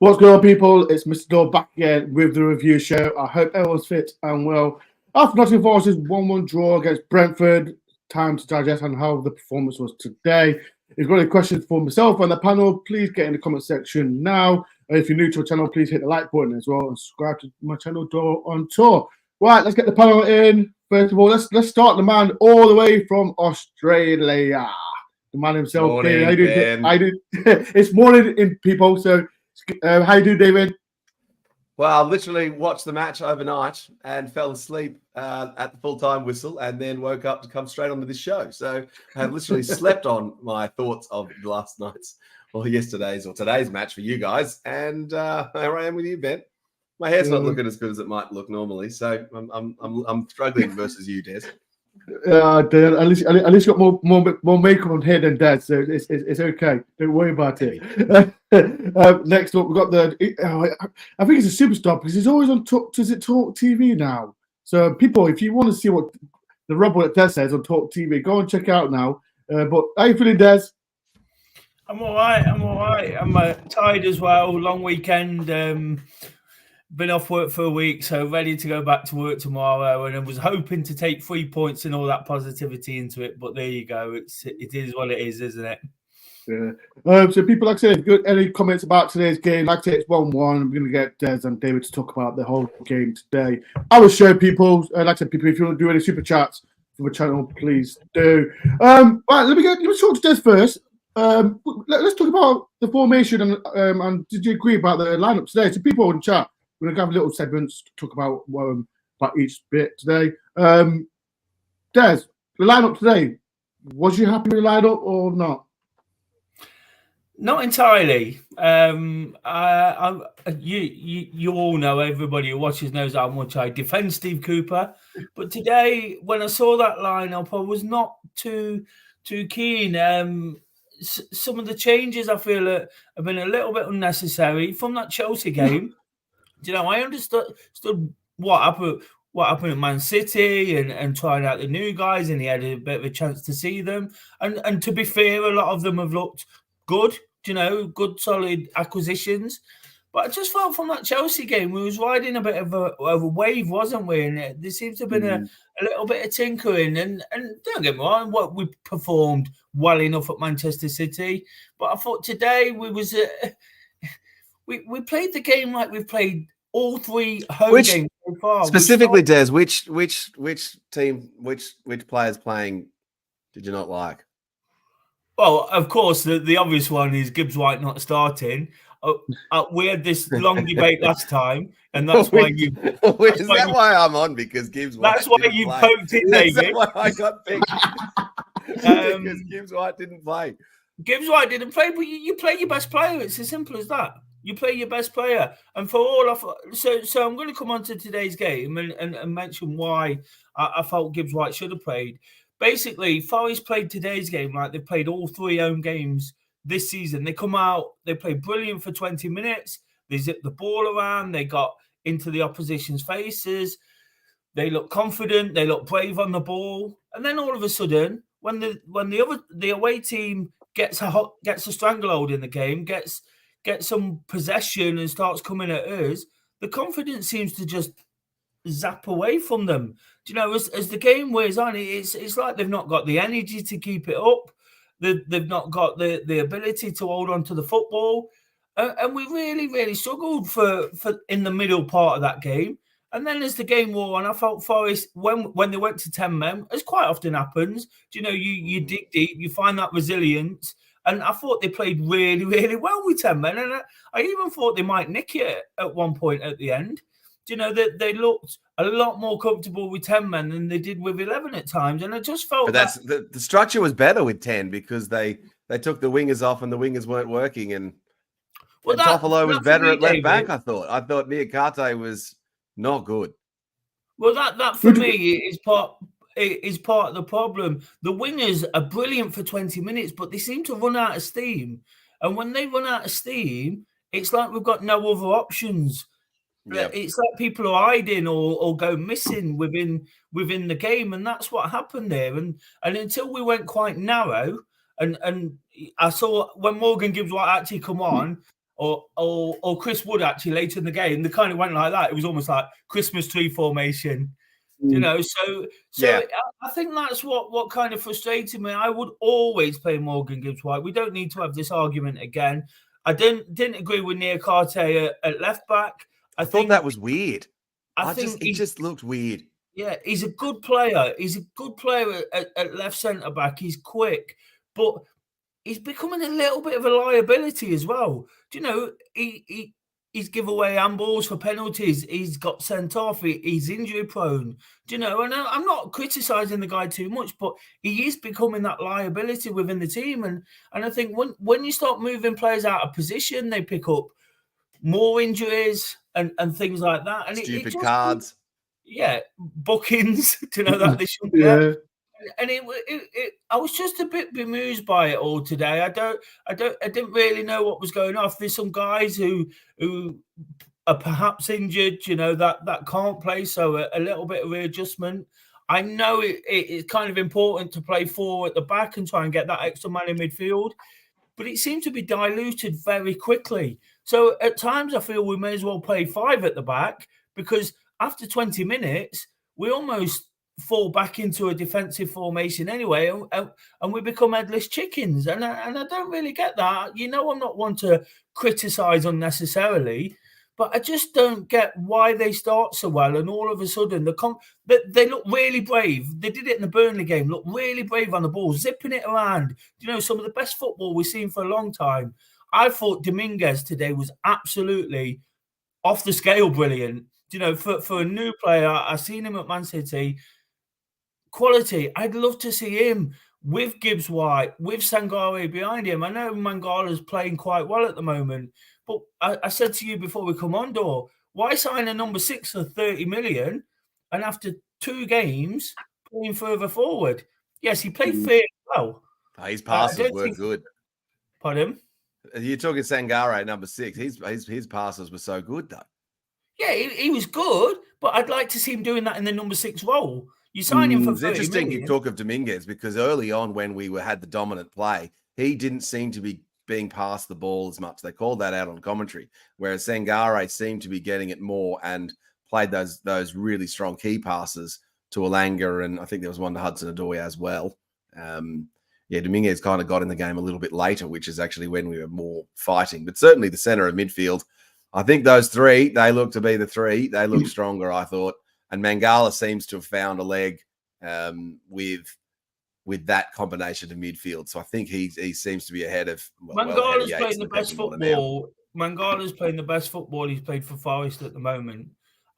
What's going on, people? It's Mr. Door back again with the review show. I hope everyone's fit and well. After Nottingham Forest's 1-1 draw against Brentford, time to digest on how the performance was today. If you've got any questions for myself and the panel, please get in the comment section now. And if you're new to the channel, please hit the like button as well and subscribe to my channel, DoreOnTour. Right, let's get the panel in. First of all, let's start the man all the way from Australia. The man himself. Morning, how you doing? It's morning in people, so how you doing, David? Well, I literally watched the match overnight and fell asleep at the full-time whistle and then woke up to come straight onto this show. So I have literally slept on my thoughts of last night's or yesterday's or today's match for you guys. And here I am with you, Ben. My hair's not looking as good as it might look normally, so I'm struggling versus you, Des. At least you got more makeup on here than Dad, so it's okay. Don't worry about it. Next up, we've got I think it's a superstar because he's always on Talk TV now. So people, if you want to see what the rubble that Des says on Talk TV, go and check it out now. But how you feeling, Des? I'm all right. I'm tired as well. Long weekend. Been off work for a week, so ready to go back to work tomorrow. And I was hoping to take 3 points and all that positivity into it, but there you go. It is what it is, isn't it? Yeah. So people, like I said, if you've got any comments about today's game, like I say, it's 1-1. We're going to get Des and David to talk about the whole game today. I will show people, like I said, people, if you want to do any super chats for the channel, please do. Right, let me talk to Des first. Let's talk about the formation and did you agree about the lineup today? So people in chat. We're going to have little segments to talk about each bit today. Des, the lineup today, was you happy with the lineup or not? Not entirely. You all know, everybody who watches knows how much I defend Steve Cooper. But today, when I saw that lineup, I was not too keen. Some of the changes I feel have been a little bit unnecessary from that Chelsea game. I understood what happened at Man City and trying out the new guys, and he had a bit of a chance to see them. And to be fair, a lot of them have looked good, good solid acquisitions. But I just felt from that Chelsea game, we was riding a bit of a wave, wasn't we? And there seems to have been a little bit of tinkering. And don't get me wrong, we performed well enough at Manchester City. But I thought today we played the game like we've played all 3 home games so far. Specifically, Des, which team, which players playing did you not like? Well, of course, the obvious one is Gibbs White not starting. We had this long debate last time, and that's why you. Is that why I'm on? Because Gibbs White. That's why you poked it, David. That's why I got picked. Because Gibbs White didn't play. Gibbs White didn't play, but you play your best player. It's as simple as that. You play your best player, and for all of so I'm going to come on to today's game and mention why I felt Gibbs White should have played. Basically, Forest played today's game like they've played all 3 home games this season. They come out, they play brilliant for 20 minutes. They zip the ball around. They got into the opposition's faces. They look confident. They look brave on the ball. And then all of a sudden, when the away team gets a stranglehold in the game, gets some possession and starts coming at us, the confidence seems to just zap away from them. As the game wears on, it's like they've not got the energy to keep it up. They've not got the ability to hold on to the football. And we really, really struggled for in the middle part of that game. And then as the game wore on, I felt Forest, when they went to 10 men, as quite often happens, you dig deep, you find that resilience. And I thought they played really, really well with 10 men. And I even thought they might nick it at one point at the end. They looked a lot more comfortable with 10 men than they did with 11 at times. And I just felt the structure was better with 10 because they took the wingers off and the wingers weren't working. And Toffolo was better at left back, I thought. I thought Niakate was not good. Well, that for me is part of the problem. The wingers are brilliant for 20 minutes, but they seem to run out of steam. And when they run out of steam, it's like we've got no other options. Yep. It's like people are hiding or go missing within the game, and that's what happened there. And until we went quite narrow, and I saw when Morgan Gibbs White actually come on, or Chris Wood actually later in the game. They kind of went like that. It was almost like Christmas tree formation, you know. So Yeah. I think that's what kind of frustrated me. I would always play Morgan Gibbs-White. We don't need to have this argument again. I didn't agree with Niakate at left back. I thought that was weird. It just looked weird. Yeah, he's a good player. He's a good player at left centre back. He's quick, but he's becoming a little bit of a liability as well. Do you know, he's give away handballs for penalties. He's got sent off. He's injury prone. Do you know? And I'm not criticising the guy too much, but he is becoming that liability within the team. And I think when you start moving players out of position, they pick up more injuries and things like that. And stupid cards. Yeah, bookings. Do you know that they shouldn't get? And I was just a bit bemused by it all today. I didn't really know what was going on. There's some guys who are perhaps injured, you know, that can't play, so a little bit of readjustment. I know it's kind of important to play 4 at the back and try and get that extra man in midfield, but it seemed to be diluted very quickly. So at times I feel we may as well play 5 at the back, because after 20 minutes, we almost fall back into a defensive formation anyway, and we become headless chickens. And I don't really get that. You know, I'm not one to criticise unnecessarily, but I just don't get why they start so well and all of a sudden they look really brave. They did it in the Burnley game, look really brave on the ball, zipping it around. You know, some of the best football we've seen for a long time. I thought Dominguez today was absolutely off the scale brilliant. You know, for a new player, I've seen him at Man City. Quality. I'd love to see him with Gibbs-White, with Sangare behind him. I know Mangala's playing quite well at the moment, but I said to you before we come on, Dor, why sign a number 6 for 30 million and after 2 games playing further forward? Yes, he played fairly well. His passes were good. Pardon? You're talking Sangare, number 6. His passes were so good, though. Yeah, he was good, but I'd like to see him doing that in the number 6 role. You sign him for 30 It's interesting million. you talk of Dominguez, because early on when we had the dominant play, he didn't seem to be being passed the ball as much. They called that out on commentary, whereas Sangare seemed to be getting it more and played those really strong key passes to Alanga, and I think there was one to Hudson-Odoi as well. Dominguez kind of got in the game a little bit later, which is actually when we were more fighting. But certainly the centre of midfield, I think those 3, they look to be the 3. They look stronger, I thought. And Mangala seems to have found a leg with that combination of midfield. So I think he seems to be ahead of Mangala's playing the best football. Mangala's playing the best football he's played for Forest at the moment.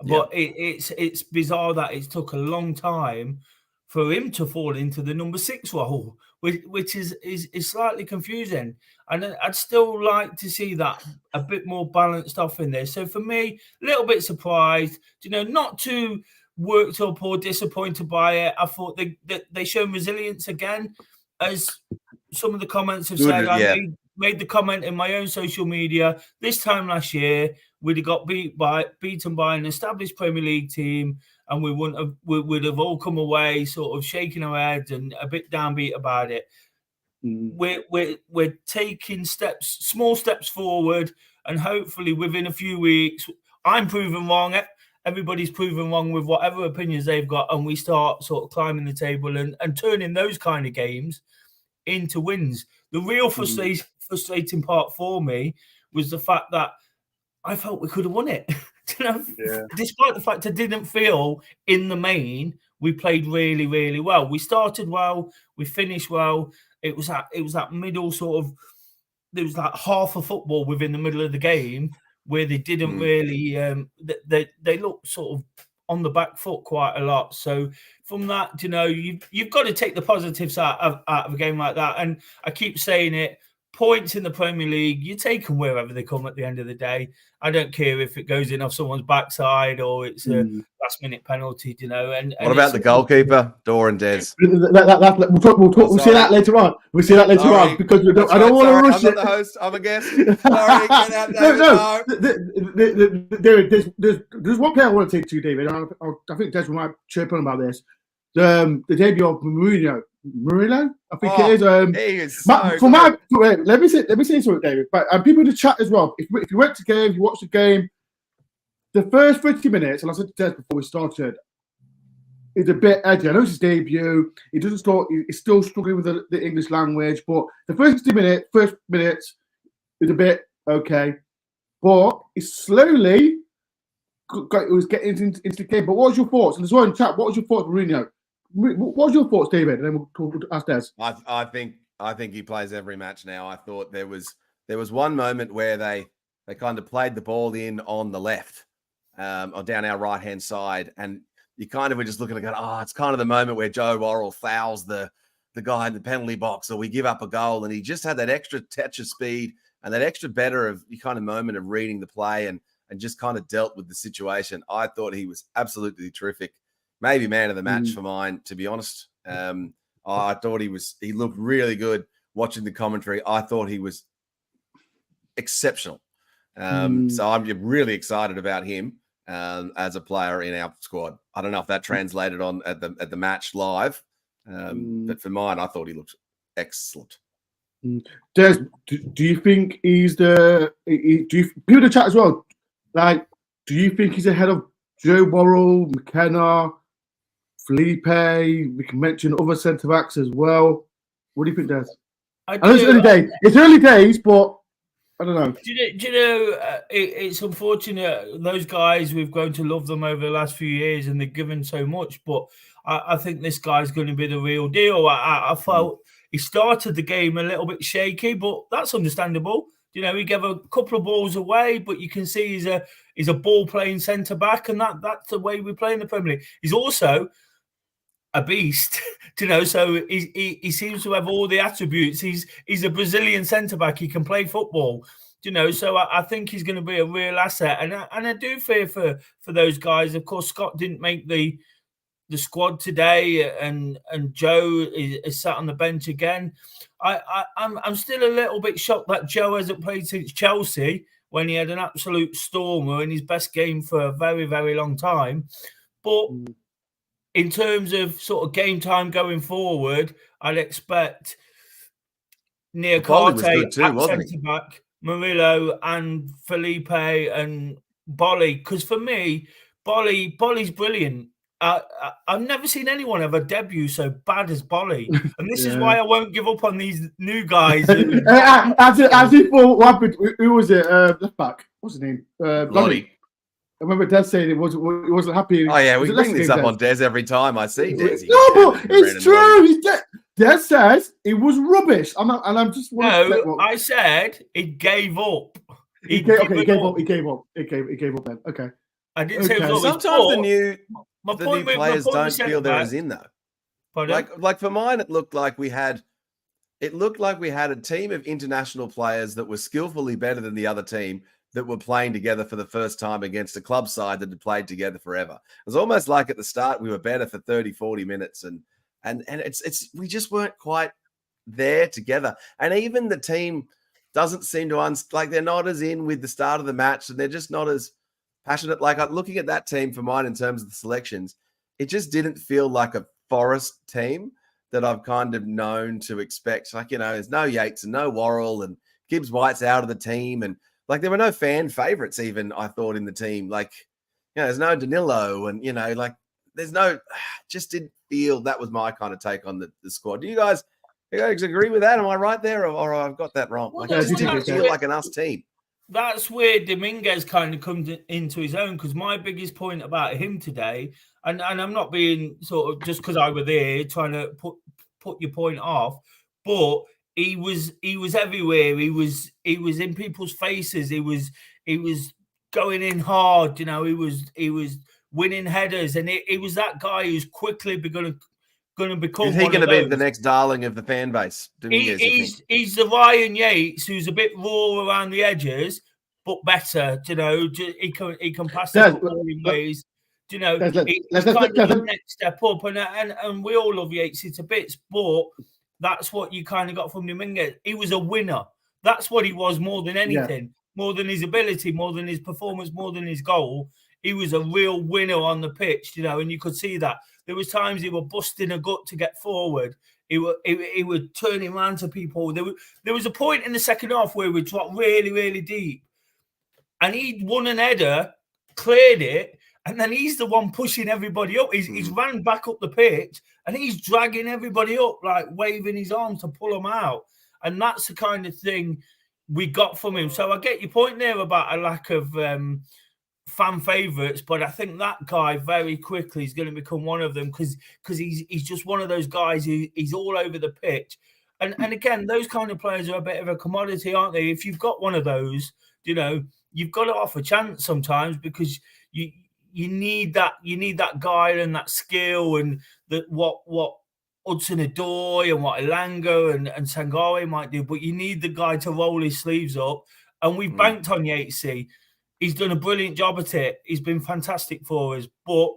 But it's bizarre that it took a long time for him to fall into the number 6 role, which is slightly confusing. And I'd still like to see that a bit more balanced off in there. So for me, a little bit surprised, you know, not too worked up or disappointed by it. I thought they showed resilience again, as some of the comments have said. I made the comment in my own social media this time last year. We'd have got beaten by an established Premier League team, and we would have all come away sort of shaking our heads and a bit downbeat about it. We're taking small steps forward, and hopefully within a few weeks, I'm proven wrong. Everybody's proven wrong with whatever opinions they've got, and we start sort of climbing the table and turning those kind of games into wins. The real frustrating part for me was the fact that I felt we could have won it. Despite the fact I didn't feel in the main we played really, really well. We started well, we finished well. It was that middle sort of, there was that half of football within the middle of the game where they didn't really they looked sort of on the back foot quite a lot. So from that, you know, you've got to take the positives out of a game like that. And I keep saying it, points in the Premier League, you take them wherever they come at the end of the day. I don't care if it goes in off someone's backside or it's a last-minute penalty, you know. And what about the goalkeeper, Dor and Des? We'll see that later on. We'll see that later on, because I don't want to rush it. I'm not the host. I'm a guest. Sorry, get out, David. There's one player I want to take to you, David. I think Des might chirp on about this. The debut of Mourinho Murillo, I think it is. He is so good. Let me say something, David. But people in the chat as well. If you went to game, if you watched the game, the first 30 minutes, and I said to Des before we started, is a bit edgy. I know it's his debut. He doesn't start. He's still struggling with the English language. But the first minutes is a bit okay. But it's slowly was getting into the game. But what was your thoughts? And as well in chat, what was your thoughts, Mourinho? What was your thoughts, David? And then we'll ask Des. I think he plays every match now. I thought there was one moment where they kind of played the ball in on the left, or down our right hand side, and you kind of were just looking at it, it's kind of the moment where Joe Worrell fouls the guy in the penalty box, or we give up a goal, and he just had that extra touch of speed and that extra better of the kind of moment of reading the play and just kind of dealt with the situation. I thought he was absolutely terrific. Maybe man of the match for mine, to be honest. I thought he looked really good watching the commentary. I thought he was exceptional. So I'm really excited about him as a player in our squad. I don't know if that translated on at the match live, but for mine, I thought he looked excellent. Des, do you think he's people in the chat as well? Like, do you think he's ahead of Joe Worrell, McKenna, Felipe? We can mention other centre backs as well. What do you think, Des? I know it's early days. It's early days, but I don't know. Do you know, it's unfortunate. Those guys, we've grown to love them over the last few years and they've given so much. But I think this guy's going to be the real deal. I felt he started the game a little bit shaky, but that's understandable. You know, he gave a couple of balls away, but you can see he's a ball-playing centre-back, and that's the way we play in the Premier League. He's also a beast, you know, so he seems to have all the attributes. He's a Brazilian centre-back. He can play football, you know, so I think he's going to be a real asset. And I do fear for those guys. Of course, Scott didn't make the squad today, and Joe is sat on the bench again. I'm still a little bit shocked that Joe hasn't played since Chelsea when he had an absolute stormer in his best game for a very, very long time. But in terms of sort of game time going forward, I'd expect Niakate at centre-back, Murillo and Felipe and Bolly. Because for me, Bolly's brilliant. I've never seen anyone have a debut so bad as Bolly, and this is why I won't give up on these new guys. As he thought, what happened? Who was it? Left back. What's his name? Lottie. I remember Des saying he wasn't happy. Oh yeah, we bring this up on Des every time I see Des. No, but it's true. Des says it was rubbish. I'm just. No, I said it gave up. He gave up then. Okay. I didn't say it was rubbish. Sometimes the new players don't feel they're as in though. Like for mine, it looked like we had a team of international players that were skillfully better than the other team that were playing together for the first time against a club side that had played together forever. It was almost like at the start we were better for 30, 40 minutes and it's we just weren't quite there together. And even the team doesn't seem to like they're not as in with the start of the match and they're just not as passionate. Like looking at that team for mine in terms of the selections, it just didn't feel like a Forest team that I've kind of known to expect. Like, you know, there's no Yates and no Worrell and Gibbs White's out of the team. And like, there were no fan favorites even, I thought, in the team. Like, you know, there's no Danilo and, you know, like there's no, just didn't feel that was my kind of take on the squad. Do you guys agree with that? Am I right there or I've got that wrong? Like, it just didn't feel like an us team. That's where Dominguez kind of comes into his own, because my biggest point about him today, and I'm not being sort of just because I were there trying to put your point off, but he was everywhere. He was in people's faces. He was going in hard. You know, he was winning headers, and he was that guy who's quickly going to become. Is he going to be the next darling of the fan base? He's the Ryan Yates who's a bit raw around the edges, but better. You know, he can pass the ball in ways. You know, he's kind of the next step up, and we all love Yates to bits, but that's what you kind of got from Dominguez. He was a winner. That's what he was more than anything, more than his ability, more than his performance, more than his goal. He was a real winner on the pitch, you know, and you could see that. There was times he were busting a gut to get forward. He would turning around to people. There was a point in the second half where we dropped really, really deep, and he'd won an header, cleared it, and then he's the one pushing everybody up. He's ran back up the pitch, and he's dragging everybody up, like waving his arms to pull them out. And that's the kind of thing we got from him. So I get your point there about a lack of fan favourites, but I think that guy very quickly is going to become one of them because he's just one of those guys who he's all over the pitch. And again, those kind of players are a bit of a commodity, aren't they? If you've got one of those, you've got to offer chance sometimes because you need that guile and that skill and that what Hudson-Odoi and what Elanga and Sangare might do, but you need the guy to roll his sleeves up. And we've banked on Yatesy. He's done a brilliant job at it. He's been fantastic for us, but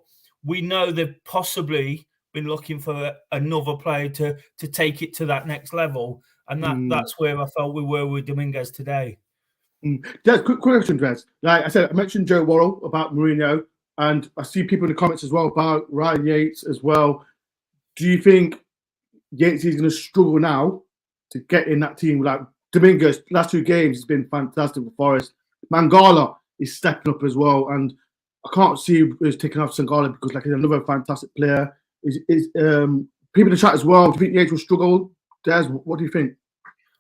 we know they've possibly been looking for another player to take it to that next level, and that's where I felt we were with Dominguez today. Just quick question, Dres. Like I said, I mentioned Joe Worrell about Mourinho, and I see people in the comments as well about Ryan Yates as well. Do you think Yates is going to struggle now to get in that team? Like Dominguez, last 2 games has been fantastic for Forest. Mangala is stepping up as well, and I can't see who's taking off Sangala because like he's another fantastic player. Is people in the chat as well? Do you think Yates will struggle? Des, what do you think?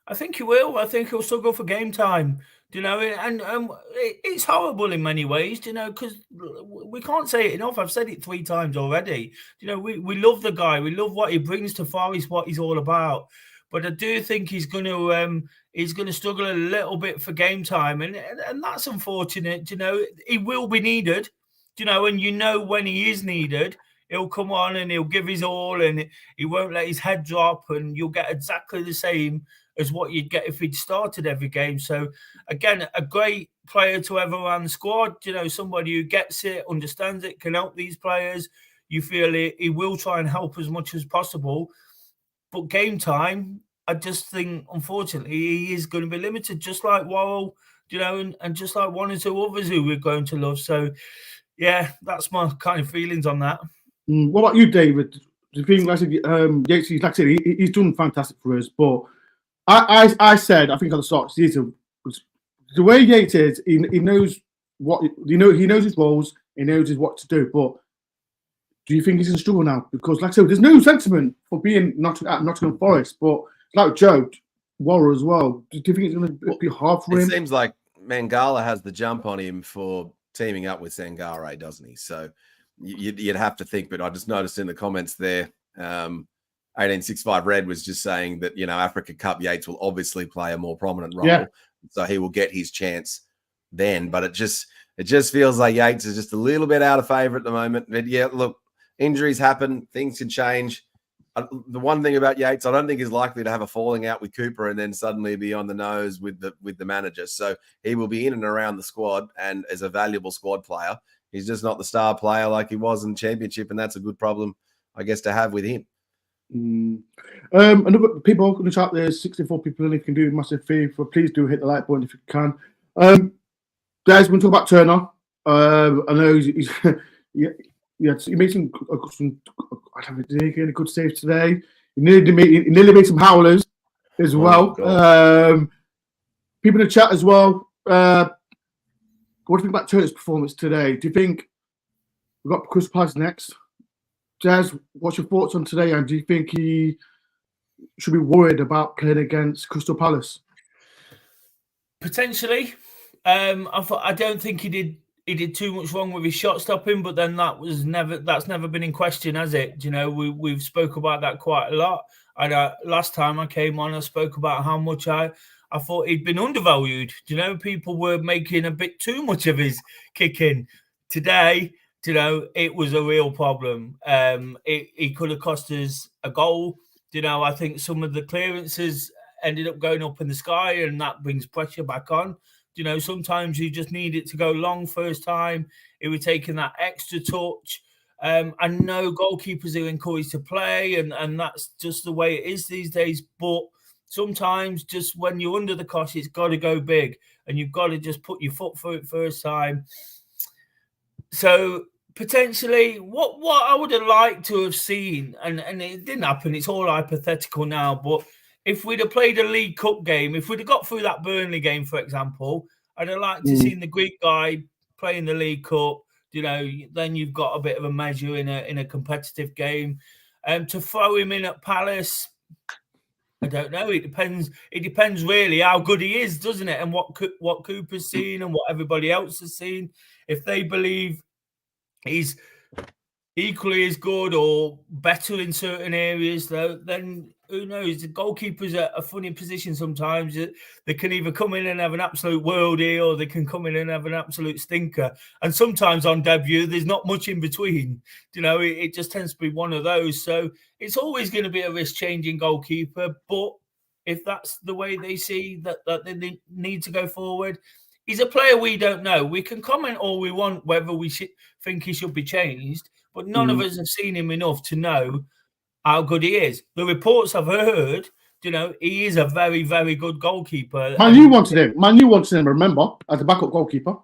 I think he will. I think he'll struggle for game time. And it's horrible in many ways, because we can't say it enough. I've said it 3 times already. We love the guy. We love what he brings to Forest, what he's all about. But I do think he's going to struggle a little bit for game time, and that's unfortunate. He will be needed. And when he is needed, he'll come on and he'll give his all, and he won't let his head drop, and you'll get exactly the same as what you'd get if he'd started every game. So again, a great player to have around the squad. Somebody who gets it, understands it, can help these players. You feel he will try and help as much as possible. But game time, I just think, unfortunately, he is going to be limited, just like Worrell, and just like 1 or 2 others who we're going to love. So, yeah, that's my kind of feelings on that. What about you, David? Do you think, like I said, he's done fantastic for us, but I said, I think at the start of the season, the way Yates is, he knows he knows his roles, he knows what to do, but do you think he's in struggle now? Because, like I said, there's no sentiment for being at Nottingham Forest, but like Joe, Worrell as well. Do you think it's going to be hard for him? It seems like Mangala has the jump on him for teaming up with Sangare, doesn't he? So you'd have to think, but I just noticed in the comments there, 1865 Red was just saying that, Africa Cup Yates will obviously play a more prominent role. Yeah. So he will get his chance then. But it just feels like Yates is just a little bit out of favour at the moment. But yeah, look, injuries happen, things can change. The one thing about Yates, I don't think he's likely to have a falling out with Cooper and then suddenly be on the nose with the manager. So he will be in and around the squad and as a valuable squad player. He's just not the star player like he was in Championship, and that's a good problem, I guess, to have with him. Another people in the chat, there's 64 people, and if you can do a massive favor, please do hit the like button if you can. Guys, we're going to talk about Turner. I know he's he made some I don't know, did he get a good save today? He nearly made some howlers as well. People in the chat as well. What do you think about Turner's performance today? Do you think we've got Crystal Palace next? Jazz, what's your thoughts on today? And do you think he should be worried about playing against Crystal Palace? Potentially. I don't think he did too much wrong with his shot stopping, but then that's never been in question, has it? We've spoke about that quite a lot. Last time I came on, I spoke about how much I thought he'd been undervalued. People were making a bit too much of his kicking. Today, it was a real problem. It could have cost us a goal. I think some of the clearances ended up going up in the sky, and that brings pressure back on. Sometimes you just need it to go long first time. It was taking that extra touch. I know goalkeepers are encouraged to play, and that's just the way it is these days. But sometimes just when you're under the cosh, it's got to go big, and you've got to just put your foot through it first time. So Potentially, what I would have liked to have seen, and it didn't happen, it's all hypothetical now, but if we'd have played a League Cup game, if we'd have got through that Burnley game, for example, I'd have liked to seen the Greek guy playing the League Cup. Then you've got a bit of a measure in a competitive game. To throw him in at Palace, I don't know. It depends. It depends really how good he is, doesn't it? And what Cooper's seen and what everybody else has seen. If they believe he's equally as good or better in certain areas, though, then who knows? The goalkeeper's a funny position sometimes. They can either come in and have an absolute worldie, or they can come in and have an absolute stinker. And sometimes on debut, there's not much in between. It just tends to be one of those. So it's always going to be a risk-changing goalkeeper. But if that's the way they see that they need to go forward, he's a player we don't know. We can comment all we want whether we think he should be changed, but none of us have seen him enough to know how good he is. The reports I've heard, he is a very, very good goalkeeper. Man U wanted him, remember, as a backup goalkeeper.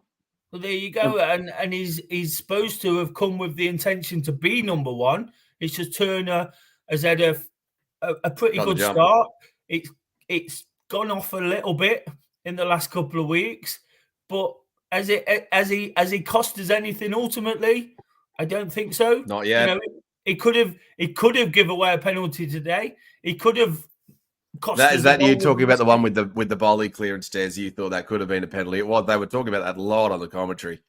Well, there you go. And he's supposed to have come with the intention to be number one. It's just Turner has had a pretty good start. It's gone off a little bit in the last couple of weeks, but has he cost us anything ultimately? I don't think so. Not yet. He could have given away a penalty today. He could have cost. Is that you talking about the one with the volley clearance stairs? You thought that could have been a penalty? Well, they were talking about that a lot on the commentary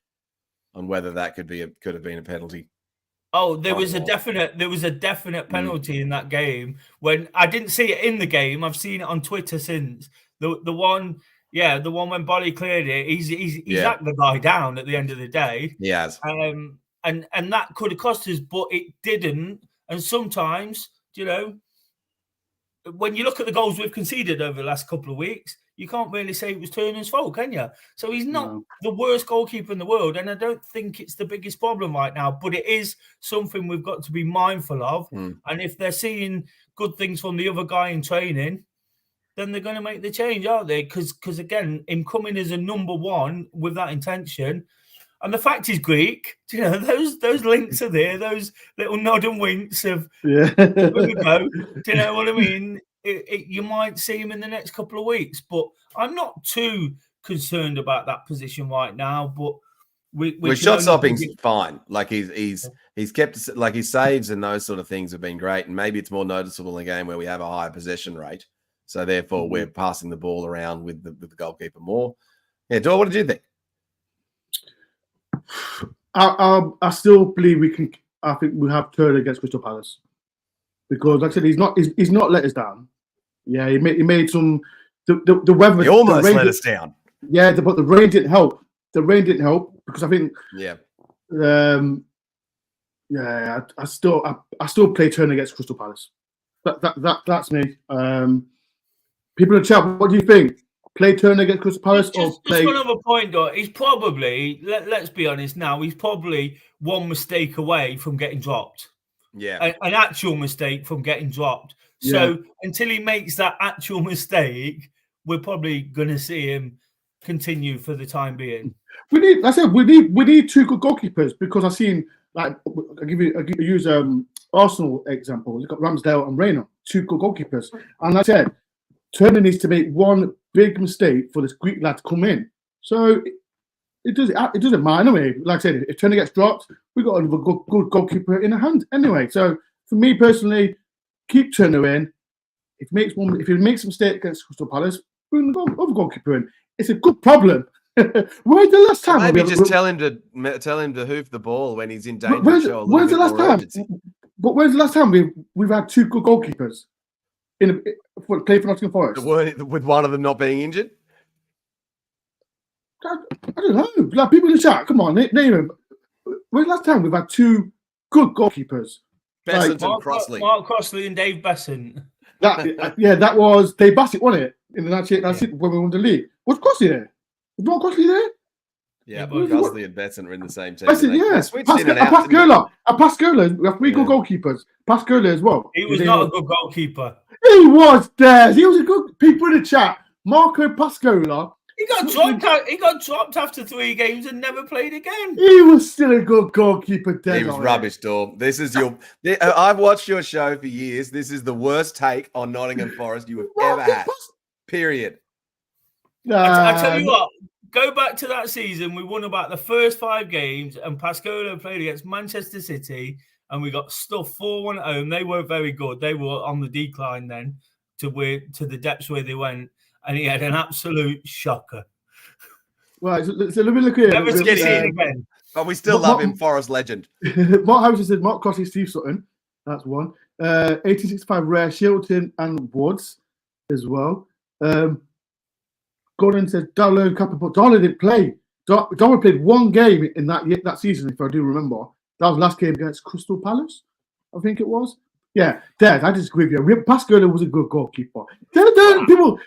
on whether that could have been a penalty. Oh, there was a definite penalty in that game. When I didn't see it in the game, I've seen it on Twitter since. The one when Bolly cleared it, he's hacked the guy down at the end of the day. He has. And that could have cost us, but it didn't. And sometimes, when you look at the goals we've conceded over the last couple of weeks, you can't really say it was Turner's fault, can you? So he's not the worst goalkeeper in the world, and I don't think it's the biggest problem right now, but it is something we've got to be mindful of. And if they're seeing good things from the other guy in training, then they're going to make the change, aren't they? Because again, him coming as a number one with that intention, and the fact he's Greek, those links are there, those little nod and winks of, here we go. Do you know what I mean? You might see him in the next couple of weeks, but I'm not too concerned about that position right now. But shot stopping's fine. Like he's kept, like his saves and those sort of things have been great, and maybe it's more noticeable in a game where we have a higher possession rate. So therefore, we're passing the ball around with the goalkeeper more. Yeah, Dor, what did you think? I still believe we can. I think we have Turner against Crystal Palace because, like I said, he's not let us down. Yeah, he made some. The weather. He almost let us down. Yeah, but the rain didn't help. The rain didn't help because I think. Yeah. I still play Turner against Crystal Palace. That's me. People in the chat, what do you think? Play Turner against Crystal Palace or play? Just one other point, though. He's probably, let's be honest now, he's probably one mistake away from getting dropped. Yeah. An actual mistake from getting dropped. So until he makes that actual mistake, we're probably going to see him continue for the time being. We need two good goalkeepers because I've seen, like, I use Arsenal example. You've got Ramsdale and Reina, two good goalkeepers. And like I said, Turner needs to make one big mistake for this Greek lad to come in. So it doesn't matter anyway. Like I said, if Turner gets dropped, we've got another good goalkeeper in the hand anyway. So for me personally, keep Turner in. If he makes a mistake against Crystal Palace, bring the other goalkeeper in. It's a good problem. When's the last time? Maybe just tell him to hoof the ball when he's in danger. When's the last time? But when's the last time we've had two good goalkeepers play for Nottingham Forest? With one of them not being injured? I don't know. Like, people in the chat, come on, name him. When's the last time we've had two good goalkeepers? Besant and Crossley. Mark Crossley and Dave Besant. That was Dave Bassett, wasn't it? In the 98 when we won the league. Was Crossley there? Was Mark Crossley there? Yeah, but Crossley and Besant were in the same team. Besant, yeah. Pascola. We have three good goalkeepers. Pascola as well. He was not a good goalkeeper. He was there. He was a good. People in the chat. Marco Pascola He got dropped out. He got dropped after 3 games and never played again. He was still a good goalkeeper. He was rubbish, Dawn. This is your. I've watched your show for years. This is the worst take on Nottingham Forest you have ever had. Period. I tell you what. Go back to that season. We won about the first 5 games, and Pascola played against Manchester City, and we got stuffed 4-1 at home. They weren't very good. They were on the decline then to the depths where they went, and he had an absolute shocker. Right, so let me look here. Never see it again. But we still love him, Forest legend. Mark Harrison said Mark Crossley, Steve Sutton. That's one. 1865 Rare, Shilton and Woods as well. Gordon said Darlow and Kappa, but Darlow didn't play. Darlow played 1 game in that season, if I do remember. That was last game against Crystal Palace, I think it was. Yeah, Des, I disagree with you. Pascola was a good goalkeeper. People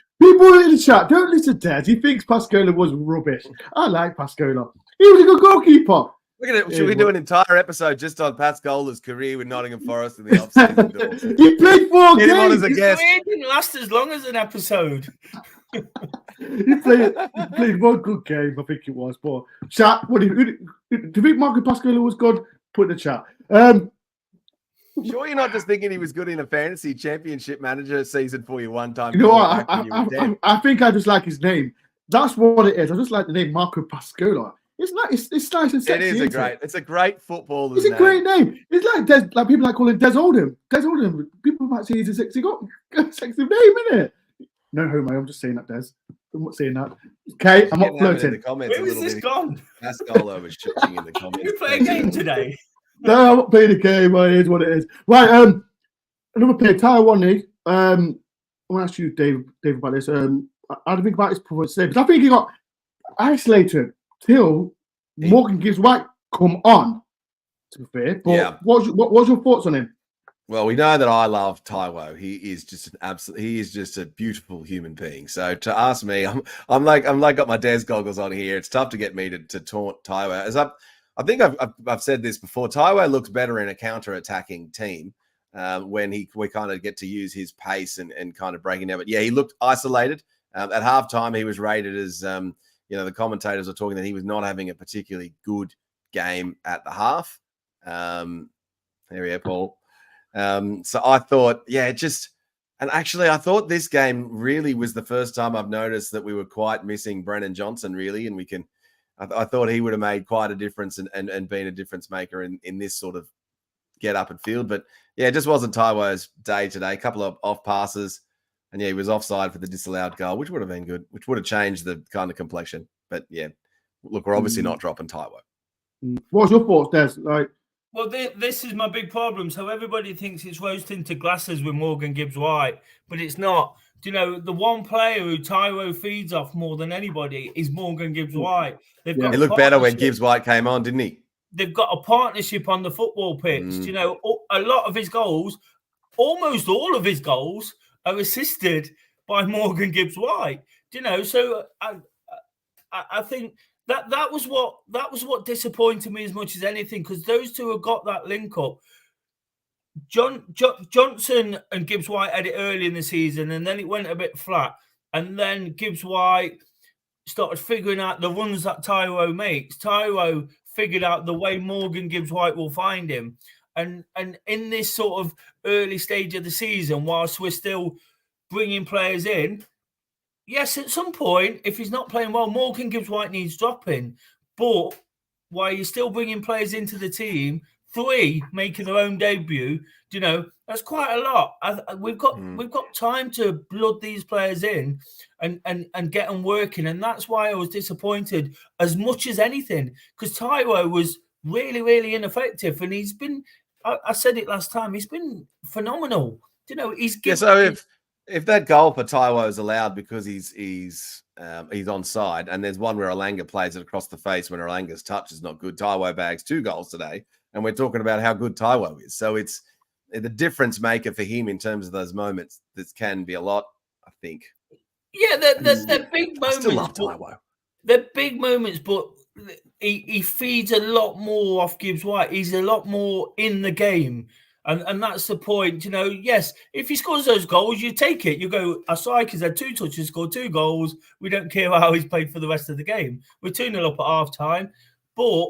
in the chat, don't listen to Des. He thinks Pascola was rubbish. I like Pascola. He was a good goalkeeper. Look at it. Should we do an entire episode just on Pascola's career with Nottingham Forest in the off-season? He played 4 Get him on games. as a guest. It didn't last as long as an episode. He played 1 good game, I think it was. But chat, do you think Marco Pascola was good? Put in the chat. Sure, you're not just thinking he was good in a fantasy championship manager season for you one time. You know what? I think I just like his name. That's what it is. I just like the name Marco Pascola. It's nice and sexy. It's a great footballer's It's a great name. It's like people like calling Des Oldham. Des Oldham. People might say he's a sexy name, isn't it? No homo. I'm just saying that, Des. I'm not saying that. Okay, I'm not flirting. Where was this gone? Pascola was shooting in the comments. You play a game today? No, I'm not playing a game. It is what it is. Right. Another player, Taiwanese. I want to ask you, Dave, about this. I don't think about his performance today, but I think he got isolated till Morgan Gibbs White come on. To be fair, but yeah. What's your thoughts on him? Well, we know that I love Taiwo. He is just he is just a beautiful human being. So to ask me, I'm like got my Des goggles on here. It's tough to get me to taunt Taiwo. As I think I've said this before. Taiwo looks better in a counter-attacking team when we kind of get to use his pace and kind of breaking down. But yeah, he looked isolated. At halftime, he was rated as the commentators were talking that he was not having a particularly good game at the half. There we go, Paul. So I thought, I thought this game really was the first time I've noticed that we were quite missing Brennan Johnson, really, and I thought he would have made quite a difference and been a difference maker in this sort of get up and field. But yeah, it just wasn't Taiwo's day today. A couple of off passes, and he was offside for the disallowed goal, which would have been good, which would have changed the kind of complexion. But yeah, look, we're obviously not dropping Taiwo. What's your thoughts, Des? Well, this is my big problem. So everybody thinks it's rose-tinted to glasses with Morgan Gibbs-White, but it's not. Do you know, the one player who Taiwo feeds off more than anybody is Morgan Gibbs-White. He looked better when Gibbs-White came on, didn't he? They've got a partnership on the football pitch. Do you know, a lot of his goals, almost all of his goals, are assisted by Morgan Gibbs-White. Do you know, so I think that was what disappointed me as much as anything, because those two have got that link up. Johnson and Gibbs-White had it early in the season, and then it went a bit flat. And then Gibbs-White started figuring out the runs that Taiwo makes. Taiwo figured out the way Morgan Gibbs-White will find him. And in this sort of early stage of the season, whilst we're still bringing players in, yes, at some point, if he's not playing well, Morgan Gibbs-White needs dropping. But while you're still bringing players into the team, 3 making their own debut, you know, that's quite a lot. We've got time to blood these players in and get them working. And that's why I was disappointed as much as anything, because Taiwo was really, really ineffective. And he's been, I said it last time, he's been phenomenal. You know, he's given... So if that goal for Taiwo is allowed because he's onside, and there's one where Alanga plays it across the face when Alanga's touch is not good, Taiwo bags 2 goals today, and we're talking about how good Taiwo is. So it's the difference maker for him in terms of those moments. This can be a lot, I think. Yeah, they're big moments. I still love Taiwo. They're big moments, but he feeds a lot more off Gibbs-White. He's a lot more in the game. And that's the point, yes, if he scores those goals, you take it. You go, our striker's had 2 touches, scored 2 goals. We don't care how he's played for the rest of the game. We're 2-0 up at half time. But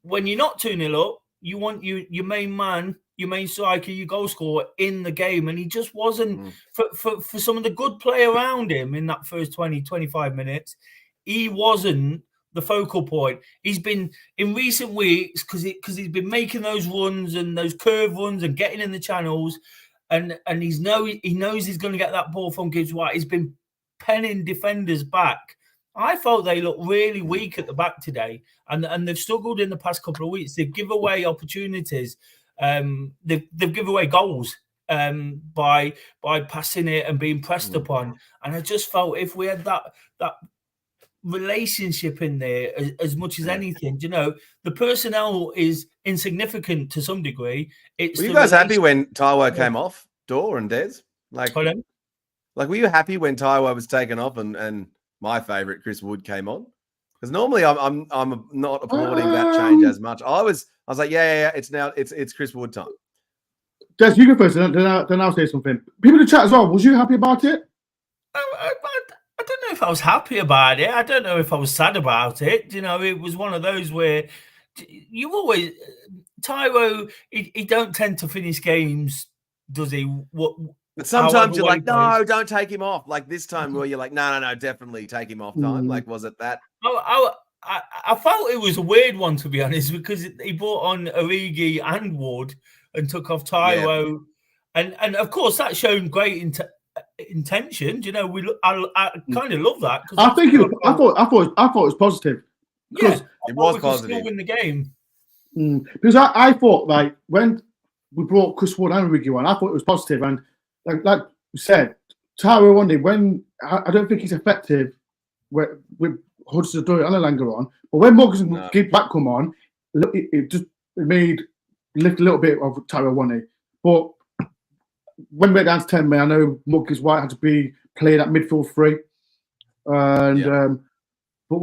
when you're not 2-0 up, you want your main man, your main striker, your goal scorer in the game. And he just wasn't, for some of the good play around him in that first 20, 25 minutes, he wasn't the focal point. He's been in recent weeks because he's been making those runs and those curve runs and getting in the channels, and he knows he's going to get that ball from Gibbs White. He's been penning defenders back. I felt they looked really weak at the back today, and they've struggled in the past couple of weeks. They give away opportunities. They've given away goals by passing it and being pressed upon. And I just felt if we had that relationship in there as much as anything, the personnel is insignificant to some degree. Were you guys happy when Taiwo came off, Dore and Des? Like, were you happy when Taiwo was taken off and my favourite Chris Wood came on? Because normally I'm not applauding that change as much. I was like, yeah, it's Chris Wood time. Des, you go first, then I'll say something. People in the chat as well. Was you happy about it? I don't know if I was happy about it. I don't know if I was sad about it. It was one of those where you always Taiwo. He don't tend to finish games, does he? But sometimes you're like, no, don't take him off. Like this time where you're like, no, definitely take him off time. Like, was it that? I felt it was a weird one, to be honest, because he brought on Origi and Wood and took off Taiwo, and of course that showed great intention. I kind of love that. I thought it was positive. Because it was positive. Still win the game. Because I thought, like, when we brought Chris Wood and Origi on, I thought it was positive. And like you said, Taiwo one day, when I don't think he's effective with Hudson-Odoi and Elanga on, but when Morgan back come on, it made lift a little bit of Taiwo one day. But when we went down to 10 men, I know Morgan White had to be playing at midfield 3. And but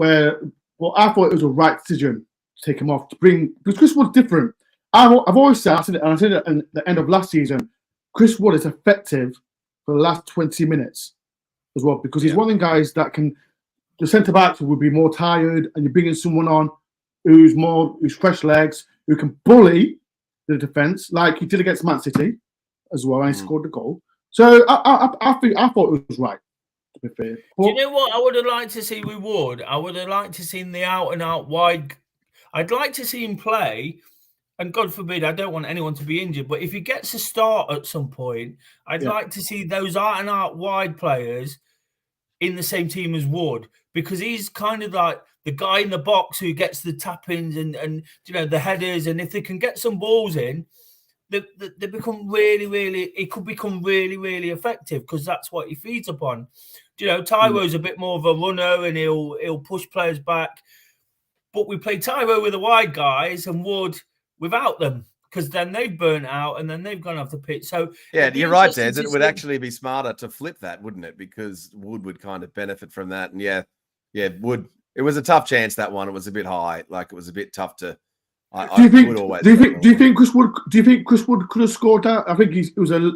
I thought it was a right decision to take him off, because Chris Wood's different. I've always said, I said it at the end of last season, Chris Wood is effective for the last 20 minutes as well, because he's one of the guys that can, the centre backs would be more tired, and you're bringing someone on who's fresh legs, who can bully the defence like he did against Man City as well, and he scored the goal. So I thought it was right, to be fair. But, do you know what I would have liked to see with Wood? I would have liked to see the out and out wide. I'd like to see him play. And God forbid, I don't want anyone to be injured, but if he gets a start at some point, I'd like to see those out and out wide players in the same team as Wood, because he's kind of like the guy in the box who gets the tap-ins and the headers, and if they can get some balls in, they become it could become really, really effective, because that's what he feeds upon. Taiwo's a bit more of a runner, and he'll push players back, but we play Taiwo with the wide guys and Wood without them, because then they've burnt out and then they've gone off the pitch. So you're right, Des. It would actually be smarter to flip that, wouldn't it? Because Wood would kind of benefit from that. And Wood. It was a tough chance, that one. It was a bit high. Like, it was a bit tough to. Do you think Chris Wood could have scored that? I think it was a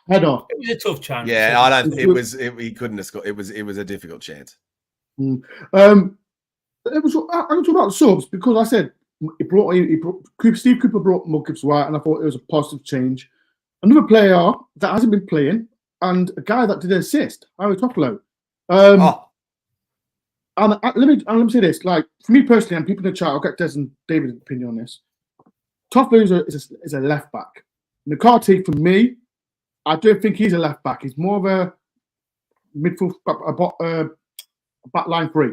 header. It was a tough chance. Yeah, I don't. He couldn't have scored. It was a difficult chance. I'm going to talk about the subs, because I said. Steve Cooper brought Gibbs White, and I thought it was a positive change. Another player that hasn't been playing, and a guy that did an assist, Harry Toffolo. And let me say this: like, for me personally, and people in the chat, I'll get Des and David's opinion on this. Toffolo is a left back. McCarthy, for me, I don't think he's a left back. He's more of a midfield, back line 3.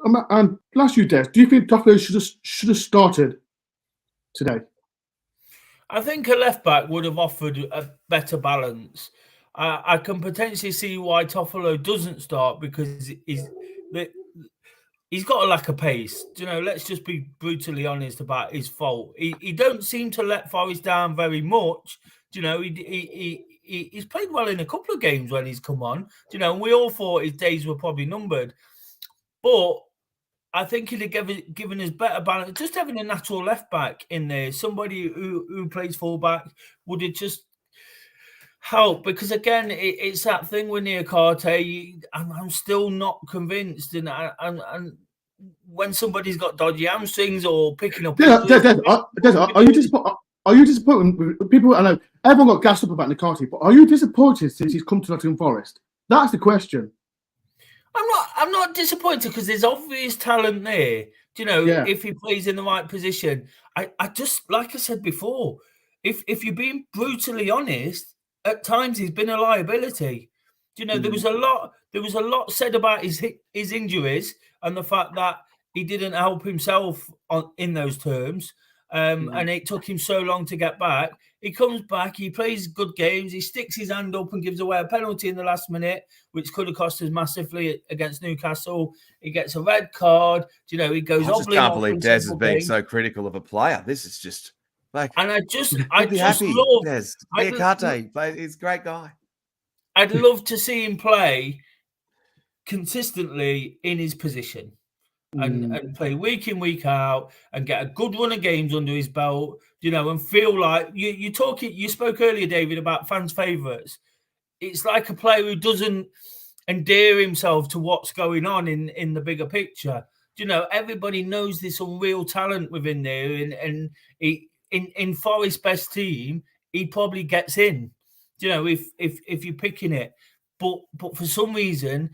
And last few days, do you think Toffolo should have started today? I think a left back would have offered a better balance. I can potentially see why Toffolo doesn't start, because he's got a lack of pace. Let's just be brutally honest about his fault. He don't seem to let Forest down very much. He's played well in a couple of games when he's come on. And we all thought his days were probably numbered. But I think he'd have given us better balance. Just having a natural left back in there, somebody who plays fullback, would have just helped. Because again, it's that thing with Niakate. I'm still not convinced, and when somebody's got dodgy hamstrings or picking up, Des, are you disappointed with people? I know everyone got gassed up about Niakate, but are you disappointed since he's come to Nottingham Forest? That's the question. I'm not disappointed because there's obvious talent there. Do you know, if he plays in the right position, I just, like I said before, if you're being brutally honest, at times he's been a liability. Do you know, there was a lot said about his injuries and the fact that he didn't help himself in those terms, and it took him so long to get back. He comes back, he plays good games, he sticks his hand up and gives away a penalty in the last minute, which could have cost us massively against Newcastle. He gets a red card. You know, he goes. I just can't believe Des is being so critical of a player. This is just like, and I just love Des. Niakate, he's a great guy. I'd love to see him play consistently in his position. And play week in, week out, and get a good run of games under his belt, you know, and feel like you spoke earlier, David, about fans' favourites. It's like a player who doesn't endear himself to what's going on in the bigger picture. You know, everybody knows there's some real talent within there, and in Forest's best team, he probably gets in. You know, if you're picking it, but for some reason,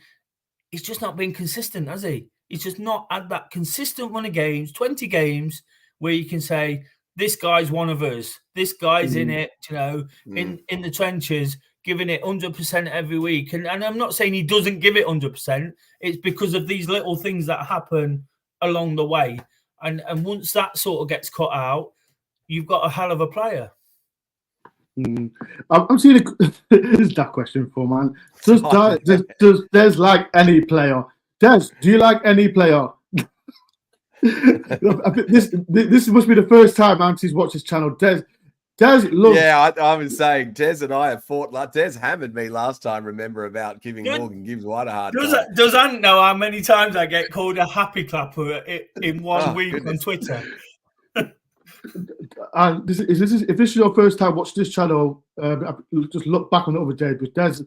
he's just not been consistent, has he? He's just not had that consistent run of games, 20 games, where you can say, this guy's one of us. This guy's in it, you know, in the trenches, giving it 100% every week. And I'm not saying he doesn't give it 100%. It's because of these little things that happen along the way. And once that sort of gets cut out, you've got a hell of a player. I'm seeing this is that question for man. Does Des like any player? Des, do you like any player? This must be the first time Auntie's watched this channel. Des loves. Yeah, I was saying Des and I have fought. Like Des hammered me last time. Remember about giving Morgan Gibbs White a hard time. Does Ant know how many times I get called a happy clapper in one week on Twitter? And if this is your first time watching this channel, just look back on the other day. But Des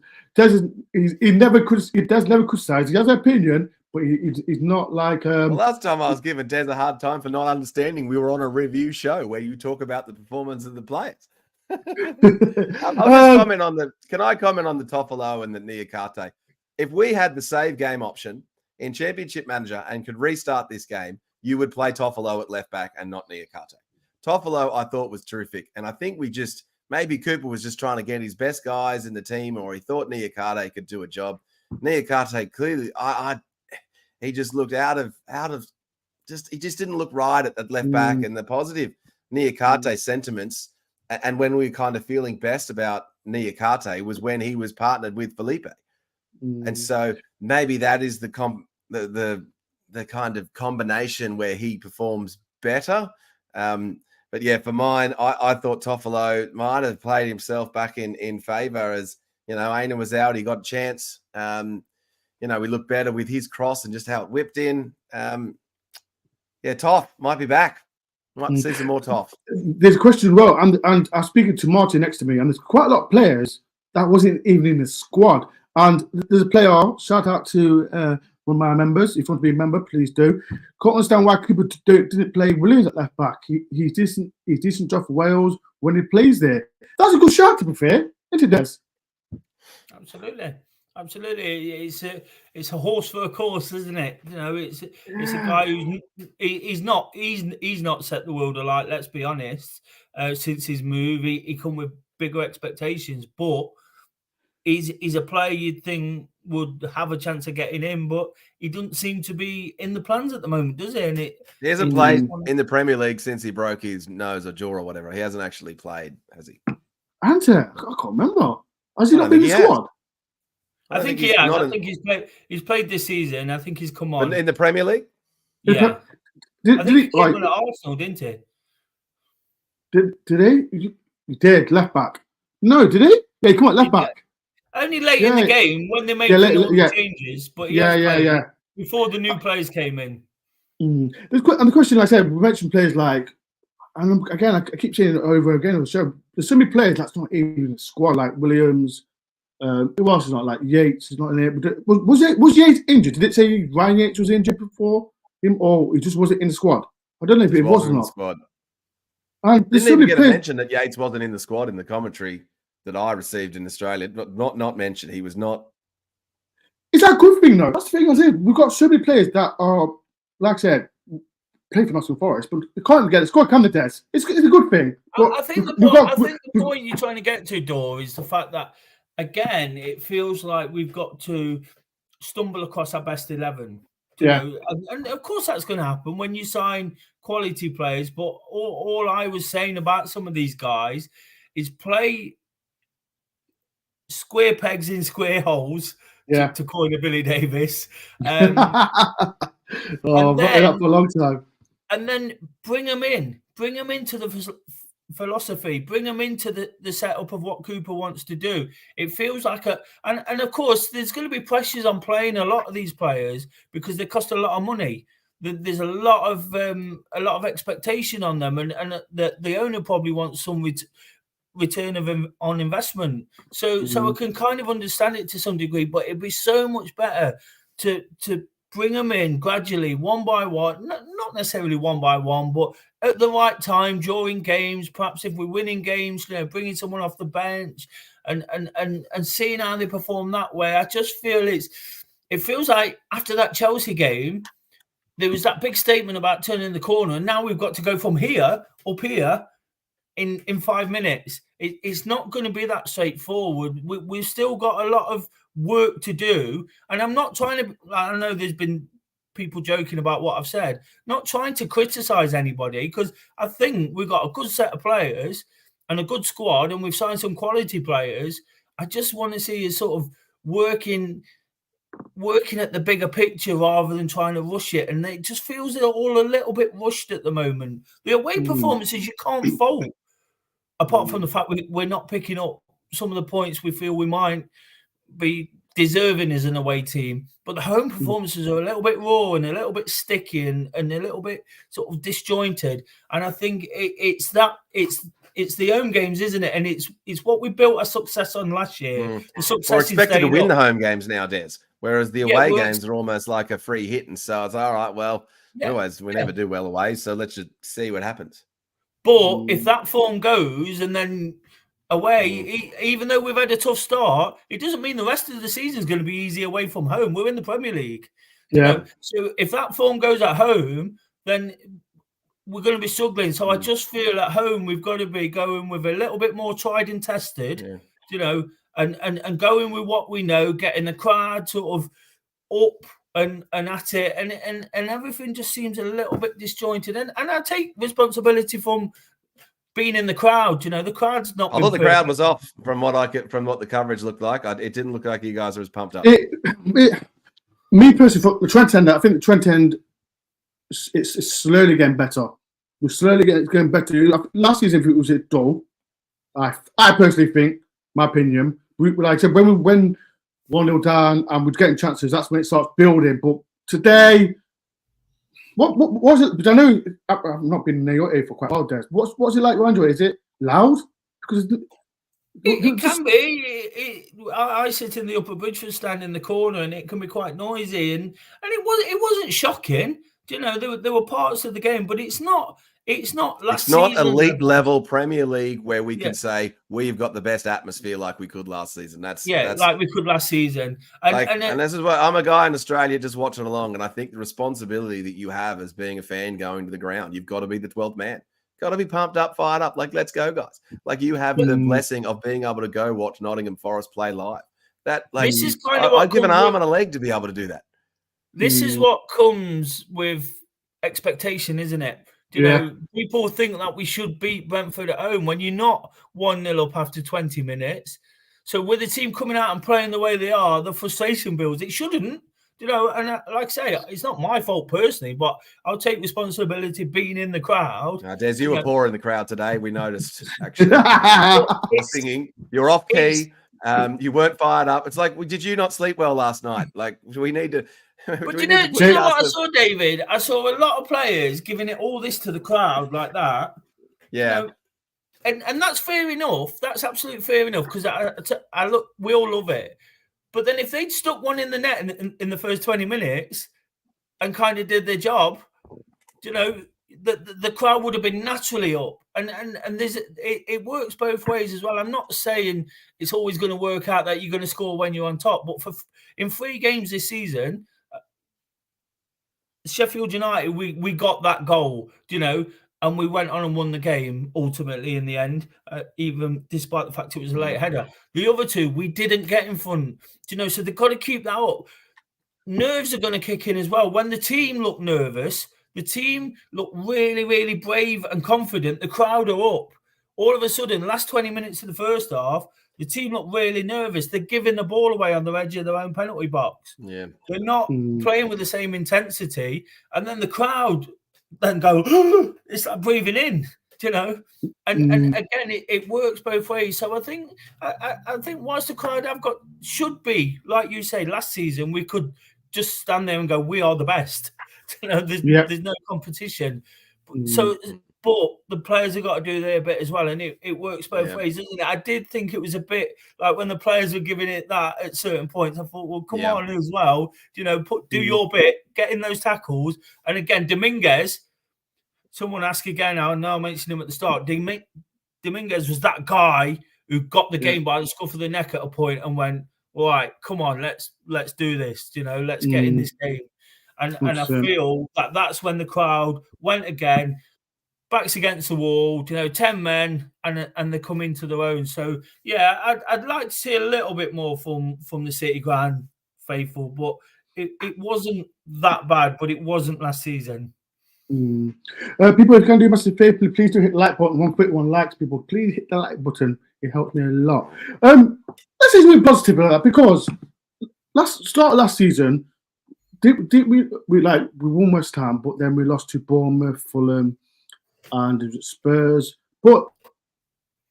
never criticise. He has an opinion, but he's not like. Well, last time I was giving Des a hard time for not understanding. We were on a review show where you talk about the performance of the players. I'll just comment on the. Can I comment on the Toffolo and the Niakate? If we had the save game option in Championship Manager and could restart this game, you would play Toffolo at left back and not Niakate. Toffolo, I thought, was terrific. And I think maybe Cooper was just trying to get his best guys in the team, or he thought Niakate could do a job. Niakate clearly, he just looked he just didn't look right at left back. And the positive Niakate sentiments, and when we were kind of feeling best about Niakate was when he was partnered with Felipe. And so maybe that is the kind of combination where he performs better. But yeah, for mine, I thought Toffolo might have played himself back in favour as, you know, Aina was out. He got a chance. You know, we looked better with his cross and just how it whipped in. Yeah, Toff might be back. Might see some more Toff. There's a question as well. And I was speaking to Martin next to me, and there's quite a lot of players that wasn't even in the squad. And there's a player, shout out to one of my members. If you want to be a member, please do. Can't understand why Cooper didn't play Williams at left back. He's decent job for Wales when he plays there. That's a good shout, to be fair, isn't it, Des? Absolutely. It's a horse for a course, isn't it? You know, it's a guy who's he's not set the world alight. Let's be honest. Since his move, he come with bigger expectations, but he's a player you'd think would have a chance of getting in, but he doesn't seem to be in the plans at the moment, does he? And he hasn't played in the Premier League since he broke his nose or jaw or whatever. He hasn't actually played, has he? I can't remember. Has he not been in the squad? I think he has. I think he's played this season. I think he's come on. In the Premier League? Yeah. I think he came on at Arsenal, didn't he? Did he? He did, left back. No, did he? Yeah, come on, left back. Only late in the game when they made the changes, but before the new players came in. And the question, like I said, we mentioned players like, and again, I keep saying it over again on the show. There's so many players that's not even in the squad, like Williams. Who else is not? Like Yates is not in there. Was Yates injured? Did it say Ryan Yates was injured before him, or he just wasn't in the squad? I don't know if it was or not. Squad. And didn't even get a mention that Yates wasn't in the squad in the commentary that I received in Australia. Not mentioned. He was not. It's a good thing, though. That's the thing I said. We've got so many players that are, like I said, play for Nottingham Forest, but they can't get a squad candidate. It's a good thing. I think the point you're trying to get to, Dore, is the fact that, again, it feels like we've got to stumble across our best 11. You know? And of course that's going to happen when you sign quality players. But all I was saying about some of these guys is play square pegs in square holes, to coin a Billy Davis. I've got it up for a long time. And then bring them into the philosophy, bring them into the setup of what Cooper wants to do. It feels like and of course there's going to be pressures on playing a lot of these players because they cost a lot of money. There's a lot of expectation on them, and the owner probably wants some return on investment. So I can kind of understand it to some degree, but it'd be so much better to bring them in gradually, one by one, not necessarily one by one, but at the right time during games. Perhaps if we're winning games, bringing someone off the bench and seeing how they perform that way. I just feel it feels like after that Chelsea game, there was that big statement about turning the corner, and now we've got to go from here up here in 5 minutes. It's not going to be that straightforward. We've still got a lot of work to do, and I'm not trying to. I know there's been people joking about what I've said. Not trying to criticize anybody, because I think we've got a good set of players and a good squad, and we've signed some quality players. I just want to see us sort of working at the bigger picture rather than trying to rush it, and it just feels all a little bit rushed at the moment. The away performances you can't fault, apart from the fact we're not picking up some of the points we feel we might be deserving as an away team. But the home performances are a little bit raw and a little bit sticky and a little bit sort of disjointed. And I think it's the home games, isn't it? And it's what we built our success on last year. The success we're expected to win the home games now, Des. Whereas the away games are almost like a free hit. And so it's all right, well, otherwise we never do well away. So let's just see what happens. But if that form goes and then away, even though we've had a tough start, it doesn't mean the rest of the season is going to be easy away from home. We're in the Premier League. So if that form goes at home, then we're going to be struggling. So I just feel at home we've got to be going with a little bit more tried and tested, and going with what we know, getting the crowd sort of up and at it, and everything just seems a little bit disjointed. And I take responsibility from being in the crowd. The crowd's not. I thought the crowd was off from what the coverage looked like. It didn't look like you guys were as pumped up. Me personally, for the Trent end, I think the Trent end, it's slowly getting better. We're slowly getting better. Last season, if it was dull, I personally think, my opinion, like I said, when 1-0 down and we're getting chances, that's when it starts building. But today, what was it? Because I know I've not been in the for quite a while, Des. What's it like, Andrew? Is it loud? Because it can be. I sit in the upper Bridgeford stand in the corner, and it can be quite noisy. And it wasn't shocking. There were parts of the game, but it's not. It's not elite level Premier League where we can say we've got the best atmosphere like we could last season. That's like we could last season. And this is what I'm a guy in Australia just watching along, and I think the responsibility that you have as being a fan going to the ground, you've got to be the 12th man. Got to be pumped up, fired up. Like, let's go, guys. Like, you have the blessing of being able to go watch Nottingham Forest play live. This is kind of I'd give an arm and a leg to be able to do that. This is what comes with expectation, isn't it? People think that we should beat Brentford at home when you're not 1-0 up after 20 minutes. So with the team coming out and playing the way they are, the frustration builds. It shouldn't, and like I say, it's not my fault personally, but I'll take responsibility being in the crowd. Des, you were poor in the crowd today. We noticed, actually. Singing. You're off key. You weren't fired up. It's like, did you not sleep well last night? Like, do we need to? But do you know what I saw, David? I saw a lot of players giving it all this to the crowd like that. Yeah. You know, and that's fair enough. That's absolutely fair enough because I look, we all love it. But then if they'd stuck one in the net in the first 20 minutes and kind of did their job, you know, the crowd would have been naturally up. And it works both ways as well. I'm not saying it's always going to work out that you're going to score when you're on top, but in 3 games this season, Sheffield United, we got that goal, you know, and we went on and won the game ultimately in the end, even despite the fact it was a late header. The other 2, we didn't get in front, you know, so they've got to keep that up. Nerves are going to kick in as well. When the team look nervous, the team look really, really brave and confident, the crowd are up. All of a sudden, last 20 minutes of the first half, the team look really nervous. They're giving the ball away on the edge of their own penalty box. Yeah. They're not playing with the same intensity. And then the crowd then go, it's like breathing in, you know. And again, it works both ways. So I think whilst the crowd should be, like you say, last season, we could just stand there and go, we are the best. You know, there's no competition. But the players have got to do their bit as well, and it works both ways, doesn't it? I did think it was a bit like when the players were giving it that at certain points. I thought, well, come on as well, you know, do your bit, get in those tackles. And again, Dominguez, someone asked again, I know I mentioned him at the start. Dominguez was that guy who got the game by the scruff of the neck at a point and went, all right, come on, let's do this, you know, let's get in this game. And I feel that's when the crowd went again. Backs against the wall, you know, 10 men, and they come into their own. So yeah, I'd like to see a little bit more from the City Ground faithful, but it wasn't that bad, but it wasn't last season. People, if you can do massive favor, please do hit the like button. One quick one, likes people. Please hit the like button. It helps me a lot. Let's say something positive about that, because last season, we won West Ham, but then we lost to Bournemouth, Fulham, and Spurs. But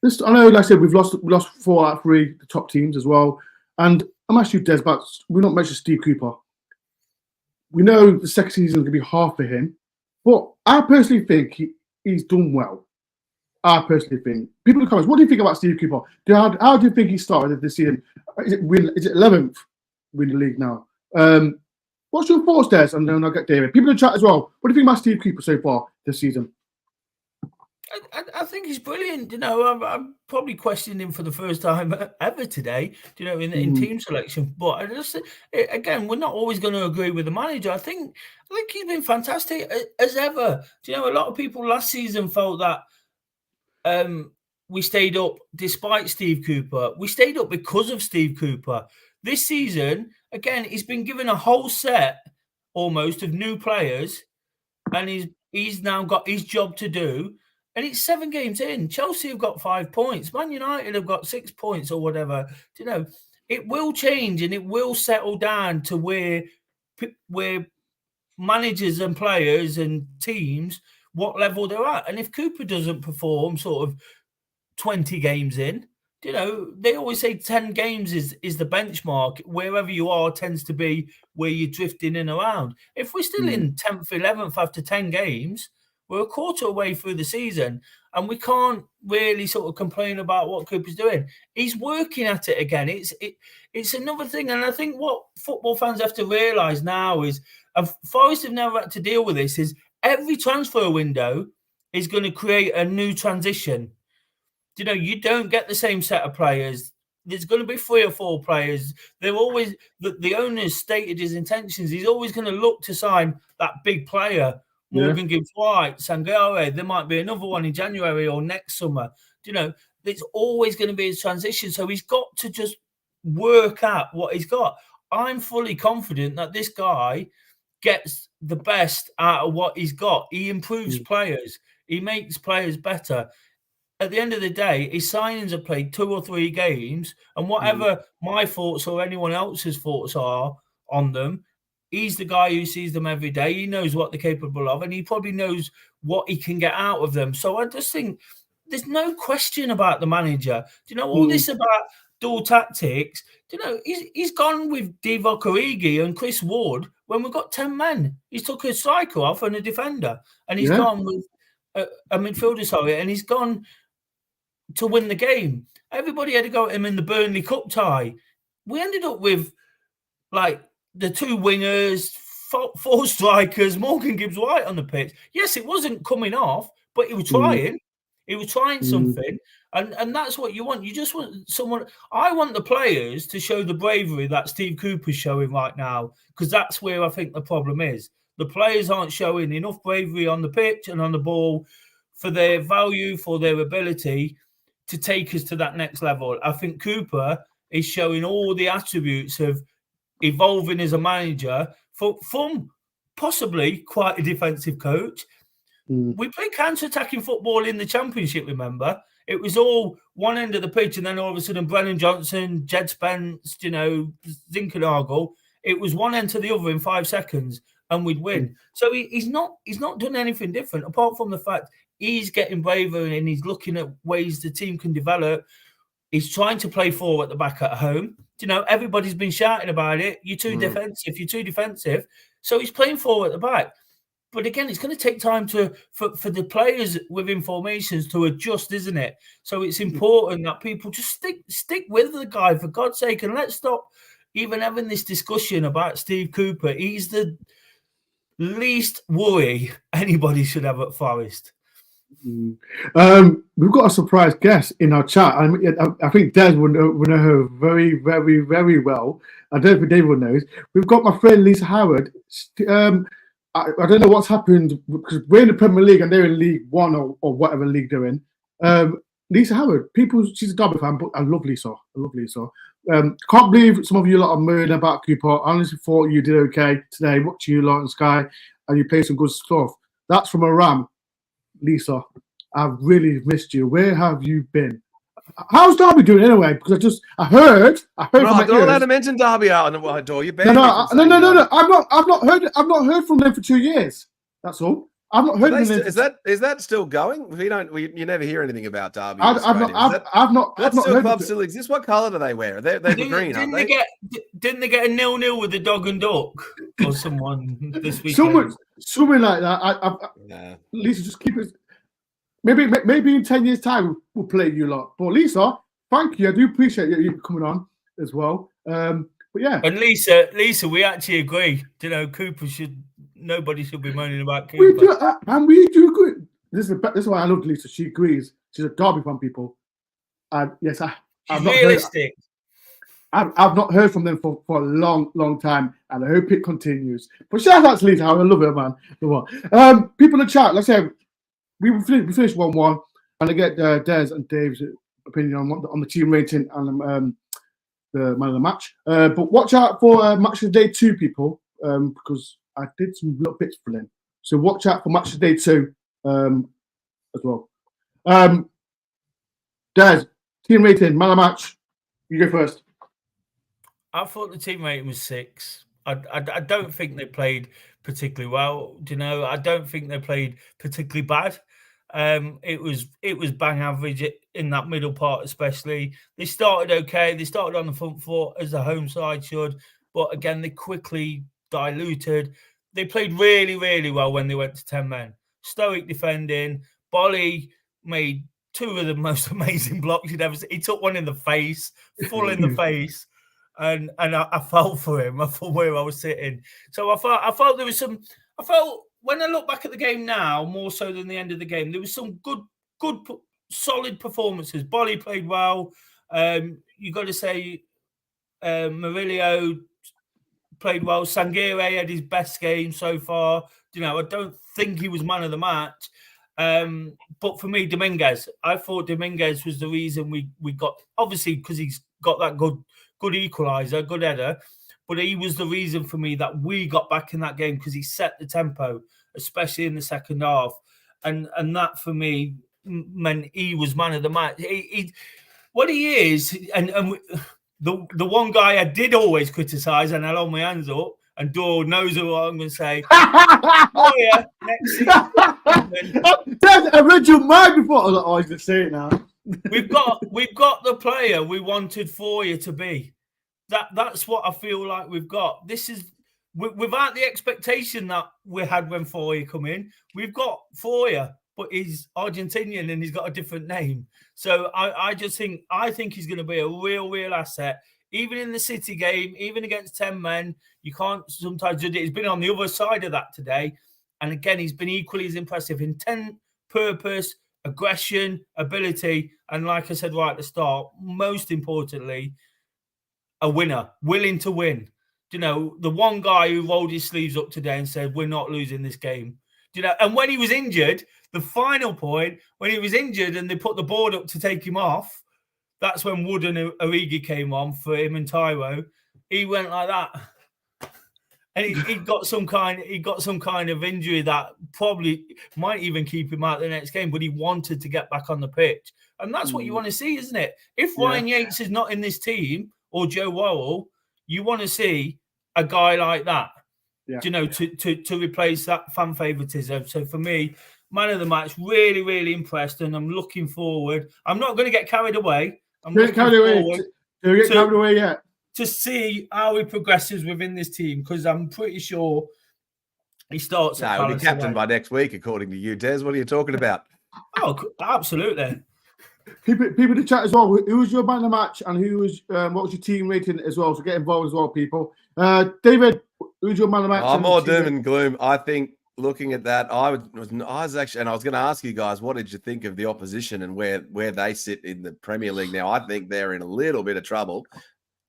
this, I know, like I said, we lost 4 out of 3 the top teams as well. And I'm asking you, Des, but we're not mentioning Steve Cooper. We know the second season is going to be hard for him, but I personally think he's done well. I personally think. People in the comments, what do you think about Steve Cooper? How do you think he started this season? Is it 11th win the league now? What's your thoughts, Des? And then I'll get David. People in the chat as well. What do you think about Steve Cooper so far this season? I think he's brilliant. You know, I'm probably questioning him for the first time ever today, you know, in team selection. But I just, again, we're not always going to agree with the manager. I think he's been fantastic as ever. Do you know, a lot of people last season felt that we stayed up despite Steve Cooper. We stayed up because of Steve Cooper. This season, again, he's been given a whole set almost of new players, and he's now got his job to do. And it's 7 games in. Chelsea have got 5 points. Man United have got 6 points or whatever. You know, it will change and it will settle down to where managers and players and teams, what level they're at. And if Cooper doesn't perform sort of 20 games in, you know, they always say 10 games is the benchmark. Wherever you are tends to be where you're drifting in around. If we're still in 10th, 11th after 10 games, we're a quarter away through the season, and we can't really sort of complain about what Cooper's doing. He's working at it again. It's another thing, and I think what football fans have to realise now is, and Forest have never had to deal with this, is every transfer window is going to create a new transition. You know, you don't get the same set of players. There's going to be 3 or 4 players. They're always, the owner's stated his intentions. He's always going to look to sign that big player. Morgan Gibbs White, Sangare, there might be another one in January or next summer. You know, there's always going to be a transition. So he's got to just work out what he's got. I'm fully confident that this guy gets the best out of what he's got. He improves players. He makes players better. At the end of the day, his signings have played 2 or 3 games, and whatever my thoughts or anyone else's thoughts are on them, he's the guy who sees them every day. He knows what they're capable of, and he probably knows what he can get out of them. So I just think there's no question about the manager. Do you know all this about dual tactics. Do you know, he's gone with Divock Origi and Chris Ward when we've got 10 men. He's took a striker off and a defender, and he's gone with a midfielder, sorry, and he's gone to win the game. Everybody had to go at him in the Burnley Cup tie. We ended up with like the two wingers, four strikers, Morgan Gibbs-White on the pitch. Yes, it wasn't coming off, but he was trying. He was trying something. And that's what you want. You just want someone. I want the players to show the bravery that Steve Cooper's showing right now, because that's where I think the problem is. The players aren't showing enough bravery on the pitch and on the ball for their value, for their ability to take us to that next level. I think Cooper is showing all the attributes of evolving as a manager from possibly quite a defensive coach. We played counter-attacking football in the Championship, remember? It was all one end of the pitch, and then all of a sudden Brennan Johnson, Jed Spence, Zinkernagel, it was one end to the other in 5 seconds, and we'd win. So he's not done anything different, apart from the fact he's getting braver and he's looking at ways the team can develop. He's trying to play four at the back at home. Everybody's been shouting about it. You're too defensive. So he's playing four at the back. But again, it's going to take time for the players within formations to adjust, isn't it? So it's important that people just stick with the guy, for God's sake, and let's stop even having this discussion about Steve Cooper. He's the least worry anybody should have at Forest. We've got a surprise guest in our chat. I think Des will know her very, very, very well. I don't think David knows. We've got my friend Lisa Howard. I don't know what's happened, because we're in the Premier League and they're in League One or whatever league they're in. Lisa Howard, she's a Derby fan, but I love Lisa. Can't believe some of you lot are moaning about Cooper. I honestly thought you did okay today, watching you lot on Sky, and you played some good stuff. That's from a Ram. Lisa, I've really missed you. Where have you been? How's Derby doing anyway? Because I heard. Right, I don't allowed to mention Derby out on the door. You no. I've not heard from them for 2 years. That's all. I've not heard from them. Is that still going? You never hear anything about Derby. I've not. Club still exists. What colour do they wear? They're green. Didn't they get a 0-0 with the dog and duck or someone this week? Something like that. Lisa, just keep it. Maybe in 10 years' time we'll play you lot. But Lisa, thank you. I do appreciate you coming on as well. But yeah. And Lisa, we actually agree. Nobody should be moaning about Cooper. We do agree. This is why I love Lisa. She agrees. She's a Derby fan, people. Yes, She's realistic. I've not heard from them for a long, long time, and I hope it continues. But shout out to Lisa. I love her, man. People in the chat, let's say we finished 1-1, and I get Des and Dave's opinion on the team rating and the man of the match. But watch out for match of the day 2, people, because I did some little bits for them. So watch out for match of the day 2 as well. Des, team rating, man of the match. You go first. I thought the team rating was 6. I don't think they played particularly well. I don't think they played particularly bad. It was bang average in that middle part, especially. They started okay. They started on the front foot, as the home side should, but again, they quickly diluted. They played really, really well when they went to 10 men. Stoic defending. Bolly made 2 of the most amazing blocks you'd ever seen. He took one in the face, full in the face. And I felt for him from where I was sitting. So I felt there was some. I felt when I look back at the game now, more so than the end of the game, there was some good, solid performances. Bolly played well. You got to say, Murillo played well. Sangaré had his best game so far. I don't think he was man of the match. But for me, Dominguez, I thought Dominguez was the reason we got, obviously because he's got that good equaliser, good header, but he was the reason for me that we got back in that game, because he set the tempo, especially in the second half, and that for me meant he was man of the match. What he is, and the one guy I did always criticise, and I'll hold my hands up, and Dore knows what I'm going to say. Oh yeah, next season. I read your mind before. I was going to say it now. We've got the player we wanted Foyer to be. That's what I feel like we've got. This is without the expectation that we had when Foyer come in. We've got Foyer, but he's Argentinian and he's got a different name. So I think he's going to be a real asset. Even in the City game, even against 10 men, you can't sometimes judge it. He's been on the other side of that today. And again, he's been equally as impressive. Intent, purpose, aggression, ability. And like I said right at the start, most importantly, a winner, willing to win. You know, the one guy who rolled his sleeves up today and said, we're not losing this game. You know, and when he was injured, the final point, when he was injured and they put the board up to take him off, that's when Wood and Origi came on for him and Tyro. He went like that. And he got some kind of injury that probably might even keep him out the next game, but he wanted to get back on the pitch. And that's what you want to see, isn't it? If Ryan Yates is not in this team or Joe Worrell, you want to see a guy like that, you know, to replace that fan favoritism. So for me, man of the match, really, really impressed, and I'm looking forward. I'm not going to get carried away. Don't get carried away yet. To see how he progresses within this team, because I'm pretty sure he starts. No, he'll be captain by next week, according to you, Des. What are you talking about? Oh, absolutely. People in the chat as well. Who was your man of the match, and who was what was your team rating as well? So get involved as well, people. David, who's your man of the match? I'm more doom and gloom. I think looking at that, I was actually, and I was going to ask you guys, what did you think of the opposition and where they sit in the Premier League now? I think they're in a little bit of trouble.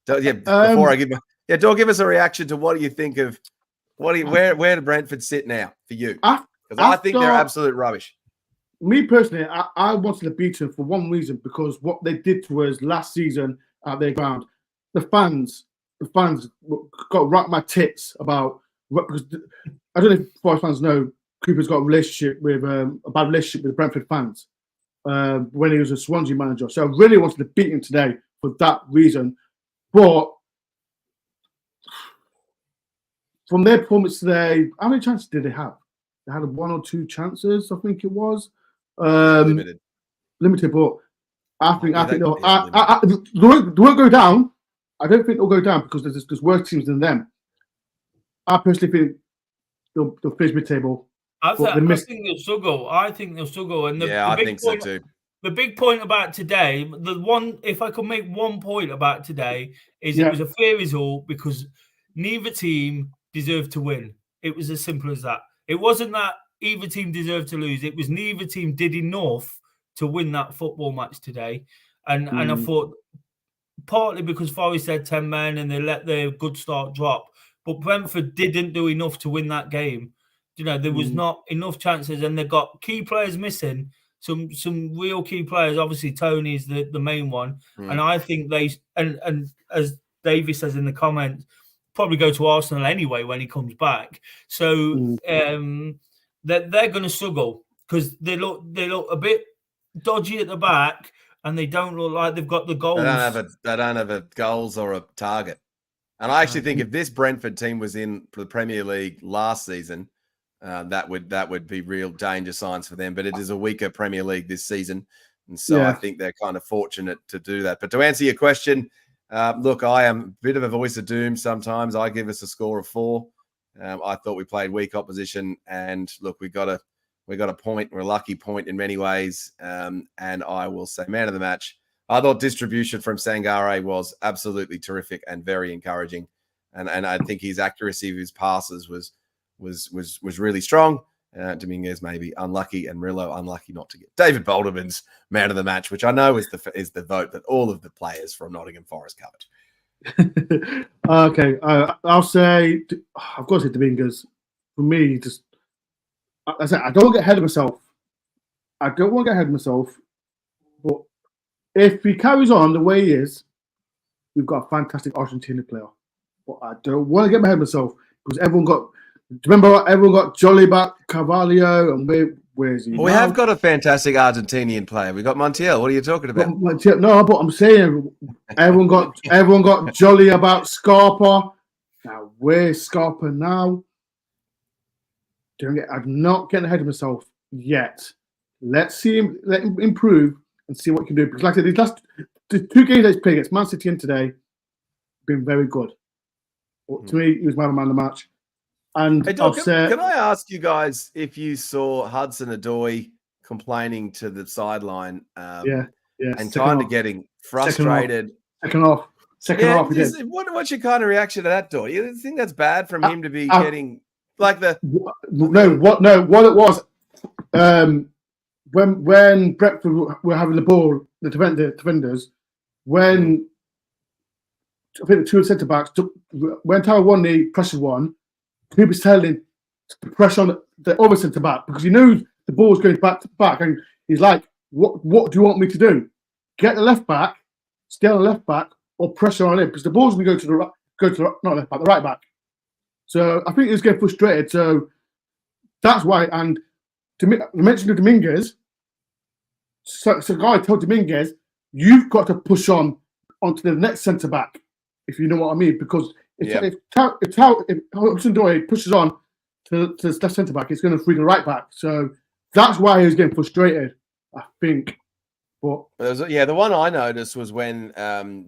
Before I give, don't give us a reaction to what do you think of where did Brentford sit now for you? Because I think they're absolute rubbish. Me personally, I wanted to beat them for one reason, because what they did to us last season at their ground, the fans got right my tits about, because I don't know if Forest fans know, Cooper's got a relationship with a bad relationship with the Brentford fans when he was a Swansea manager. So I really wanted to beat him today for that reason. But from their performance today, how many chances did they have? They had 1 or 2 chances, I think it was. Limited, but I think they'll won't go down. I don't think they'll go down because there's worse teams than them. I personally think they'll finish mid-table. I think they'll struggle. I think they'll struggle. And I think so too. The big point about today, if I could make one point about today, is it was a fair result because neither team deserved to win. It was as simple as that. It wasn't that either team deserved to lose. It was neither team did enough to win that football match today. And I thought partly because Forest had 10 men and they let their good start drop, but Brentford didn't do enough to win that game. You know, there was not enough chances, and they got key players missing. Some real key players. Obviously, Tony's the main one, and I think they and as Davey says in the comments, probably go to Arsenal anyway when he comes back. So they're going to struggle because they look a bit dodgy at the back, and they don't look like they've got the goals. They don't have a goals or a target. And I actually think if this Brentford team was in the Premier League last season, that would be real danger signs for them. But it is a weaker Premier League this season. And so I think they're kind of fortunate to do that. But to answer your question, look, I am a bit of a voice of doom sometimes. I give us a score of 4. I thought we played weak opposition. And look, we got a point. We're a lucky point in many ways. And I will say man of the match. I thought distribution from Sangare was absolutely terrific and very encouraging. And I think his accuracy of his passes was really strong. Dominguez maybe unlucky, and Murillo unlucky not to get David Balderman's man of the match, which I know is the vote that all of the players from Nottingham Forest covered. Okay, I'll say I've got to say Dominguez. For me, just I said I don't want to get ahead of myself. But if he carries on the way he is, we've got a fantastic Argentinian player. But I don't want to get ahead of myself because everyone got. Do you remember everyone got Jolly back, Carvalho, and where is he? Well, we have got a fantastic Argentinian player. We got Montiel. What are you talking about? No, but I'm saying everyone got Jolly about Scarpa. Now where's Scarpa now? I'm not getting ahead of myself yet. Let him improve. and see what he can do. Because like I said, the 2 games he's played against Man City and today been very good. But to me, he was man of the match. And Hey, Doc, can I ask you guys if you saw Hudson-Odoi complaining to the sideline and kind of getting frustrated? Second off, he did. What's your kind of reaction to that, Doc? You think that's bad from him to be getting like the... What it was, when Brentford were having the ball, the defenders, when I think the 2 centre-backs, when Tower won the pressure one, he was telling to press on the other centre-back because he knows the ball's going back to back, and he's like, what do you want me to do? Get the left back, stay on the left back, or pressure on him because the ball's going to go to the not left back, the right back. So I think he's getting frustrated. So that's why. And to mention Dominguez, so guy told Dominguez, you've got to push onto the next centre back, if you know what I mean, because if Hudson-Odoi pushes on to the left centre back, it's going to free the right back. So that's why he's getting frustrated, I think. But the one I noticed was when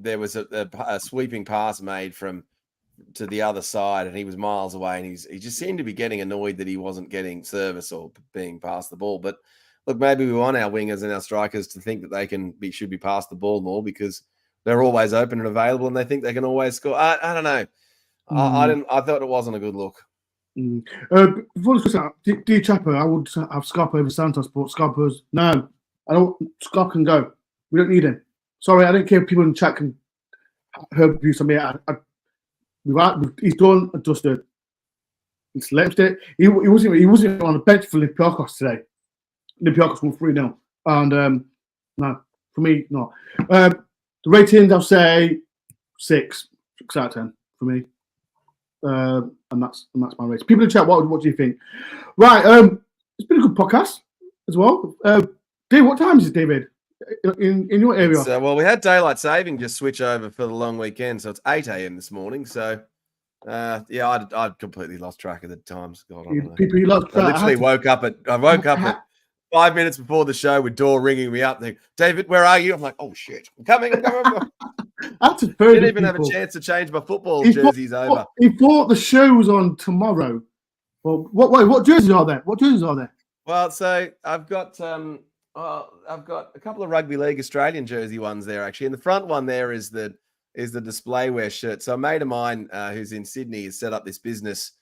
there was a sweeping pass made to the other side, and he was miles away, and he just seemed to be getting annoyed that he wasn't getting service or being passed the ball. But look, maybe we want our wingers and our strikers to think that they should be passed the ball more because they're always open and available, and they think they can always score. I don't know. I thought it wasn't a good look. Before this, D Chapper, I would have Scarpa over Santos, but Scarpa's no. I don't. Scarpa can go. We don't need him. Sorry, I don't care if people in the chat can hear views on me. He's done and dusted. He's left it. He wasn't on the bench for Olympiacos today. Olympiacos won 3-0, and no, for me, not. The ratings, I'll say 6 out of 10 for me. And that's my rating. People in the chat, what do you think? Right, it's been a good podcast as well. Dave, what time is it, David? In your area? Well, we had daylight saving just switch over for the long weekend, so it's 8 a.m. this morning. So, I'd completely lost track of the times. God, I literally woke up at 5 minutes before the show with Door ringing me up. They, David, where are you? I'm like, oh shit, I'm coming. Didn't even have a chance to change my football jerseys over. He thought the show was on tomorrow. Well, what jerseys are there? What jerseys are there? Well, so I've got a couple of rugby league Australian jersey ones there actually. And the front one there is the display wear shirt. So a mate of mine who's in Sydney has set up this business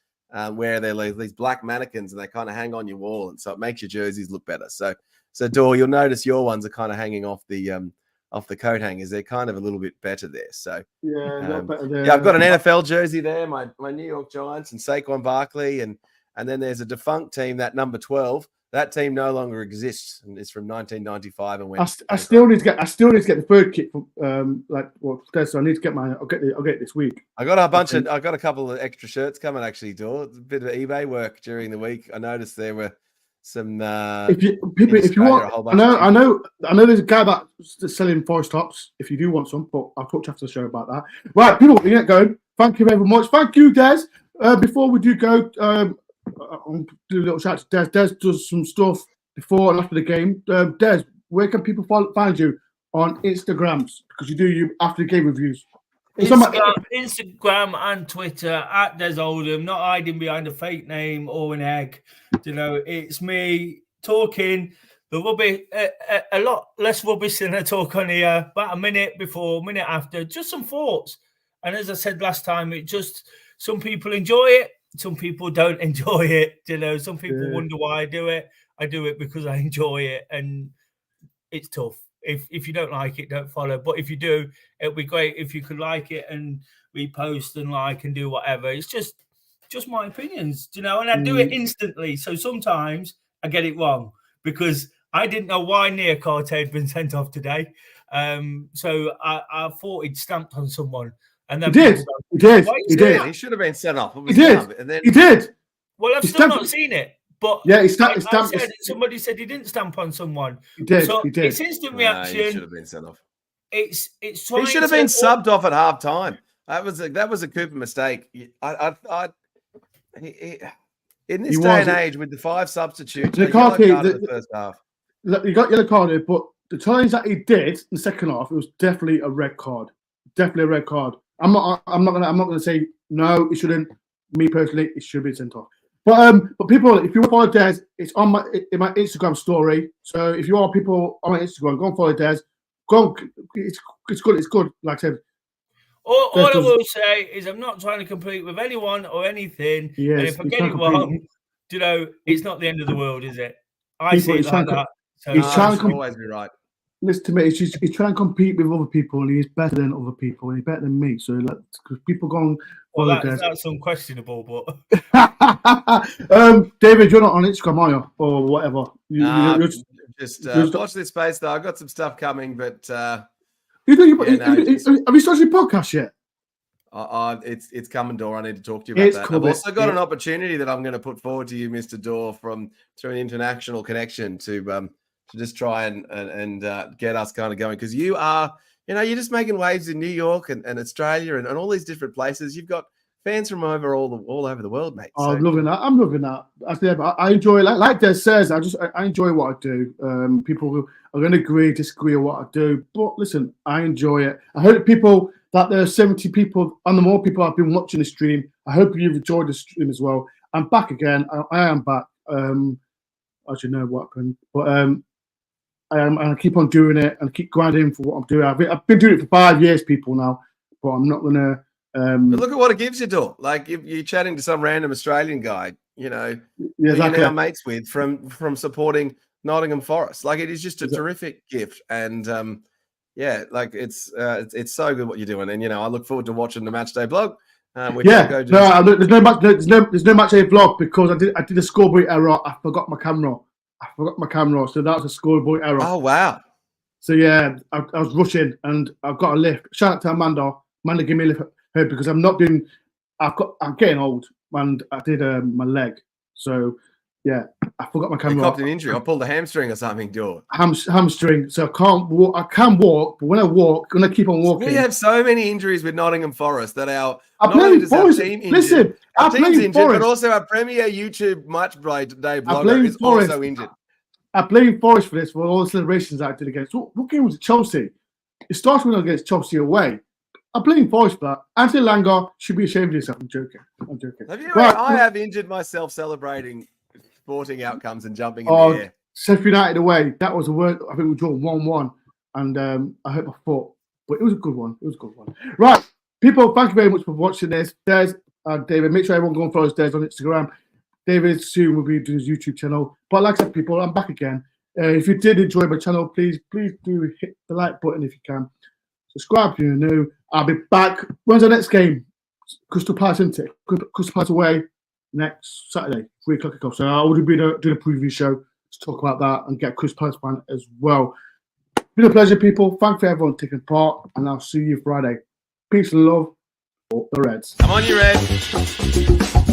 where they leave these black mannequins and they kind of hang on your wall, and so it makes your jerseys look better. So Dor, you'll notice your ones are kind of hanging off the coat hangers. They're kind of a little bit better there. So better there. I've got an NFL jersey there, my New York Giants and Saquon Barkley, and then there's a defunct team, that number 12. That team no longer exists, and it's from 1995. And went. I still need to get the third kit from so I need to get mine. I'll get it this week. I got a couple of extra shirts coming actually, Dor. A bit of eBay work during the week. I noticed there were some. If you want, I know there's a guy that's selling Forest tops. If you do want some, but I'll talk to you after the show about that. Right, people, we get going. Thank you very much. Thank you, Des. Before we do go, I'll do a little shout to Des. Des does some stuff before and after the game. Des, where can people find you on Instagrams? Because you do after the game reviews. Instagram and Twitter at Des Oldham, not hiding behind a fake name or an egg. It's me talking the rubbish, a lot less rubbish than I talk on here. About a minute before, a minute after, just some thoughts. And as I said last time, some people enjoy it. Some people don't enjoy it, Some people wonder why I do it. I do it because I enjoy it, and it's tough. If you don't like it, don't follow. But if you do, it'll be great if you could like it and repost and like and do whatever. It's just my opinions, and I do it instantly. So sometimes I get it wrong because I didn't know why Niakate had been sent off today. So I thought he'd stamped on someone. And then he did. He should have been sent off. He did. Well, I've still not seen it. But yeah, somebody said he didn't stamp on someone. He did. So it's instant reaction. He should have been sent off. It's he should have been subbed off at half time. That was a Cooper mistake. In this day and age with the 5 substitutes, the first half. You got yellow carded, but the challenge that he did in the second half, it was definitely a red card. Definitely a red card. I'm not gonna say no, it shouldn't. Me personally, it should be sent off. But people, if you want to follow Des, it's in my Instagram story. So if you are people on my Instagram, go and follow Des. Go on, it's good. It's good. Like I said. All I will say is I'm not trying to compete with anyone or anything. Yes, and if I get it wrong, it's not the end of the world, is it? I see it like that. So he's trying to always be right. Listen to me. He's trying to compete with other people, and he's better than other people, and he's better than me. So, because people go and follow Des. That's unquestionable, but David, you're not on Instagram, are you, or whatever? Just watch this space, though. I've got some stuff coming, but have you started your podcast yet? It's coming, Dore. I need to talk to you about that. Cool, I've also got an opportunity that I'm going to put forward to you, Mr. Dore, through an international connection to just try and get us kind of going, because you are, you're just making waves in New York and Australia and all these different places. You've got fans from all over the world, mate. Oh, so. I'm loving that. I enjoy it. Like Des says, I enjoy what I do. People are going to agree, disagree on what I do, but listen, I enjoy it. I hope that there are 70 people and the more people have been watching the stream. I hope you've enjoyed the stream as well. I'm back again. I am back. As you know what happened, but I keep on doing it and keep grinding for what I'm doing. I've been doing it for 5 years, people now, but I'm not gonna. But look at what it gives you, Dore. Like you're chatting to some random Australian guy, you're now mates with from supporting Nottingham Forest. Like it is just a terrific gift, and it's so good what you're doing. And I look forward to watching the Matchday vlog. There's no Matchday vlog because I did a scoreboard error. I forgot my camera. So that was a scoreboard error. Oh wow! So yeah, I was rushing and I've got a lift. Shout out to Amanda. Amanda, give me a lift her because I'm getting old and I did my leg. So yeah, I forgot my camera. You copped an injury. I pulled a hamstring or something, Dore. Hamstring. So I can't walk. I can walk, but when I keep on walking. We have so many injuries with Nottingham Forest that our team injured. Listen, our team's injured, Forest. But also our premier YouTube match day blogger is also injured. I blame Forest for this, for all the celebrations I did against. What game was it? Chelsea. It starts when I against Chelsea away. I blame Forest for that. Anthony Langer should be ashamed of himself. I'm joking. I have injured myself celebrating sporting outcomes and jumping in the air. Sheffield United away. That was the word. I think we drew 1-1, and I hurt my foot, but it was a good one. Right, people. Thank you very much for watching this. Des, David, make sure everyone go and follow Des on Instagram. David soon will be doing his YouTube channel. But like I said, people, I'm back again. If you did enjoy my channel, please do hit the like button if you can. Subscribe if you're new. I'll be back. When's the next game? Crystal Palace, isn't it? Crystal Palace away next Saturday, 3 o'clock. So I will be doing a preview show to talk about that and get Crystal Palace fan as well. It's been a pleasure, people. Thank you for everyone taking part, and I'll see you Friday. Peace and love for the Reds. Come on, you Reds.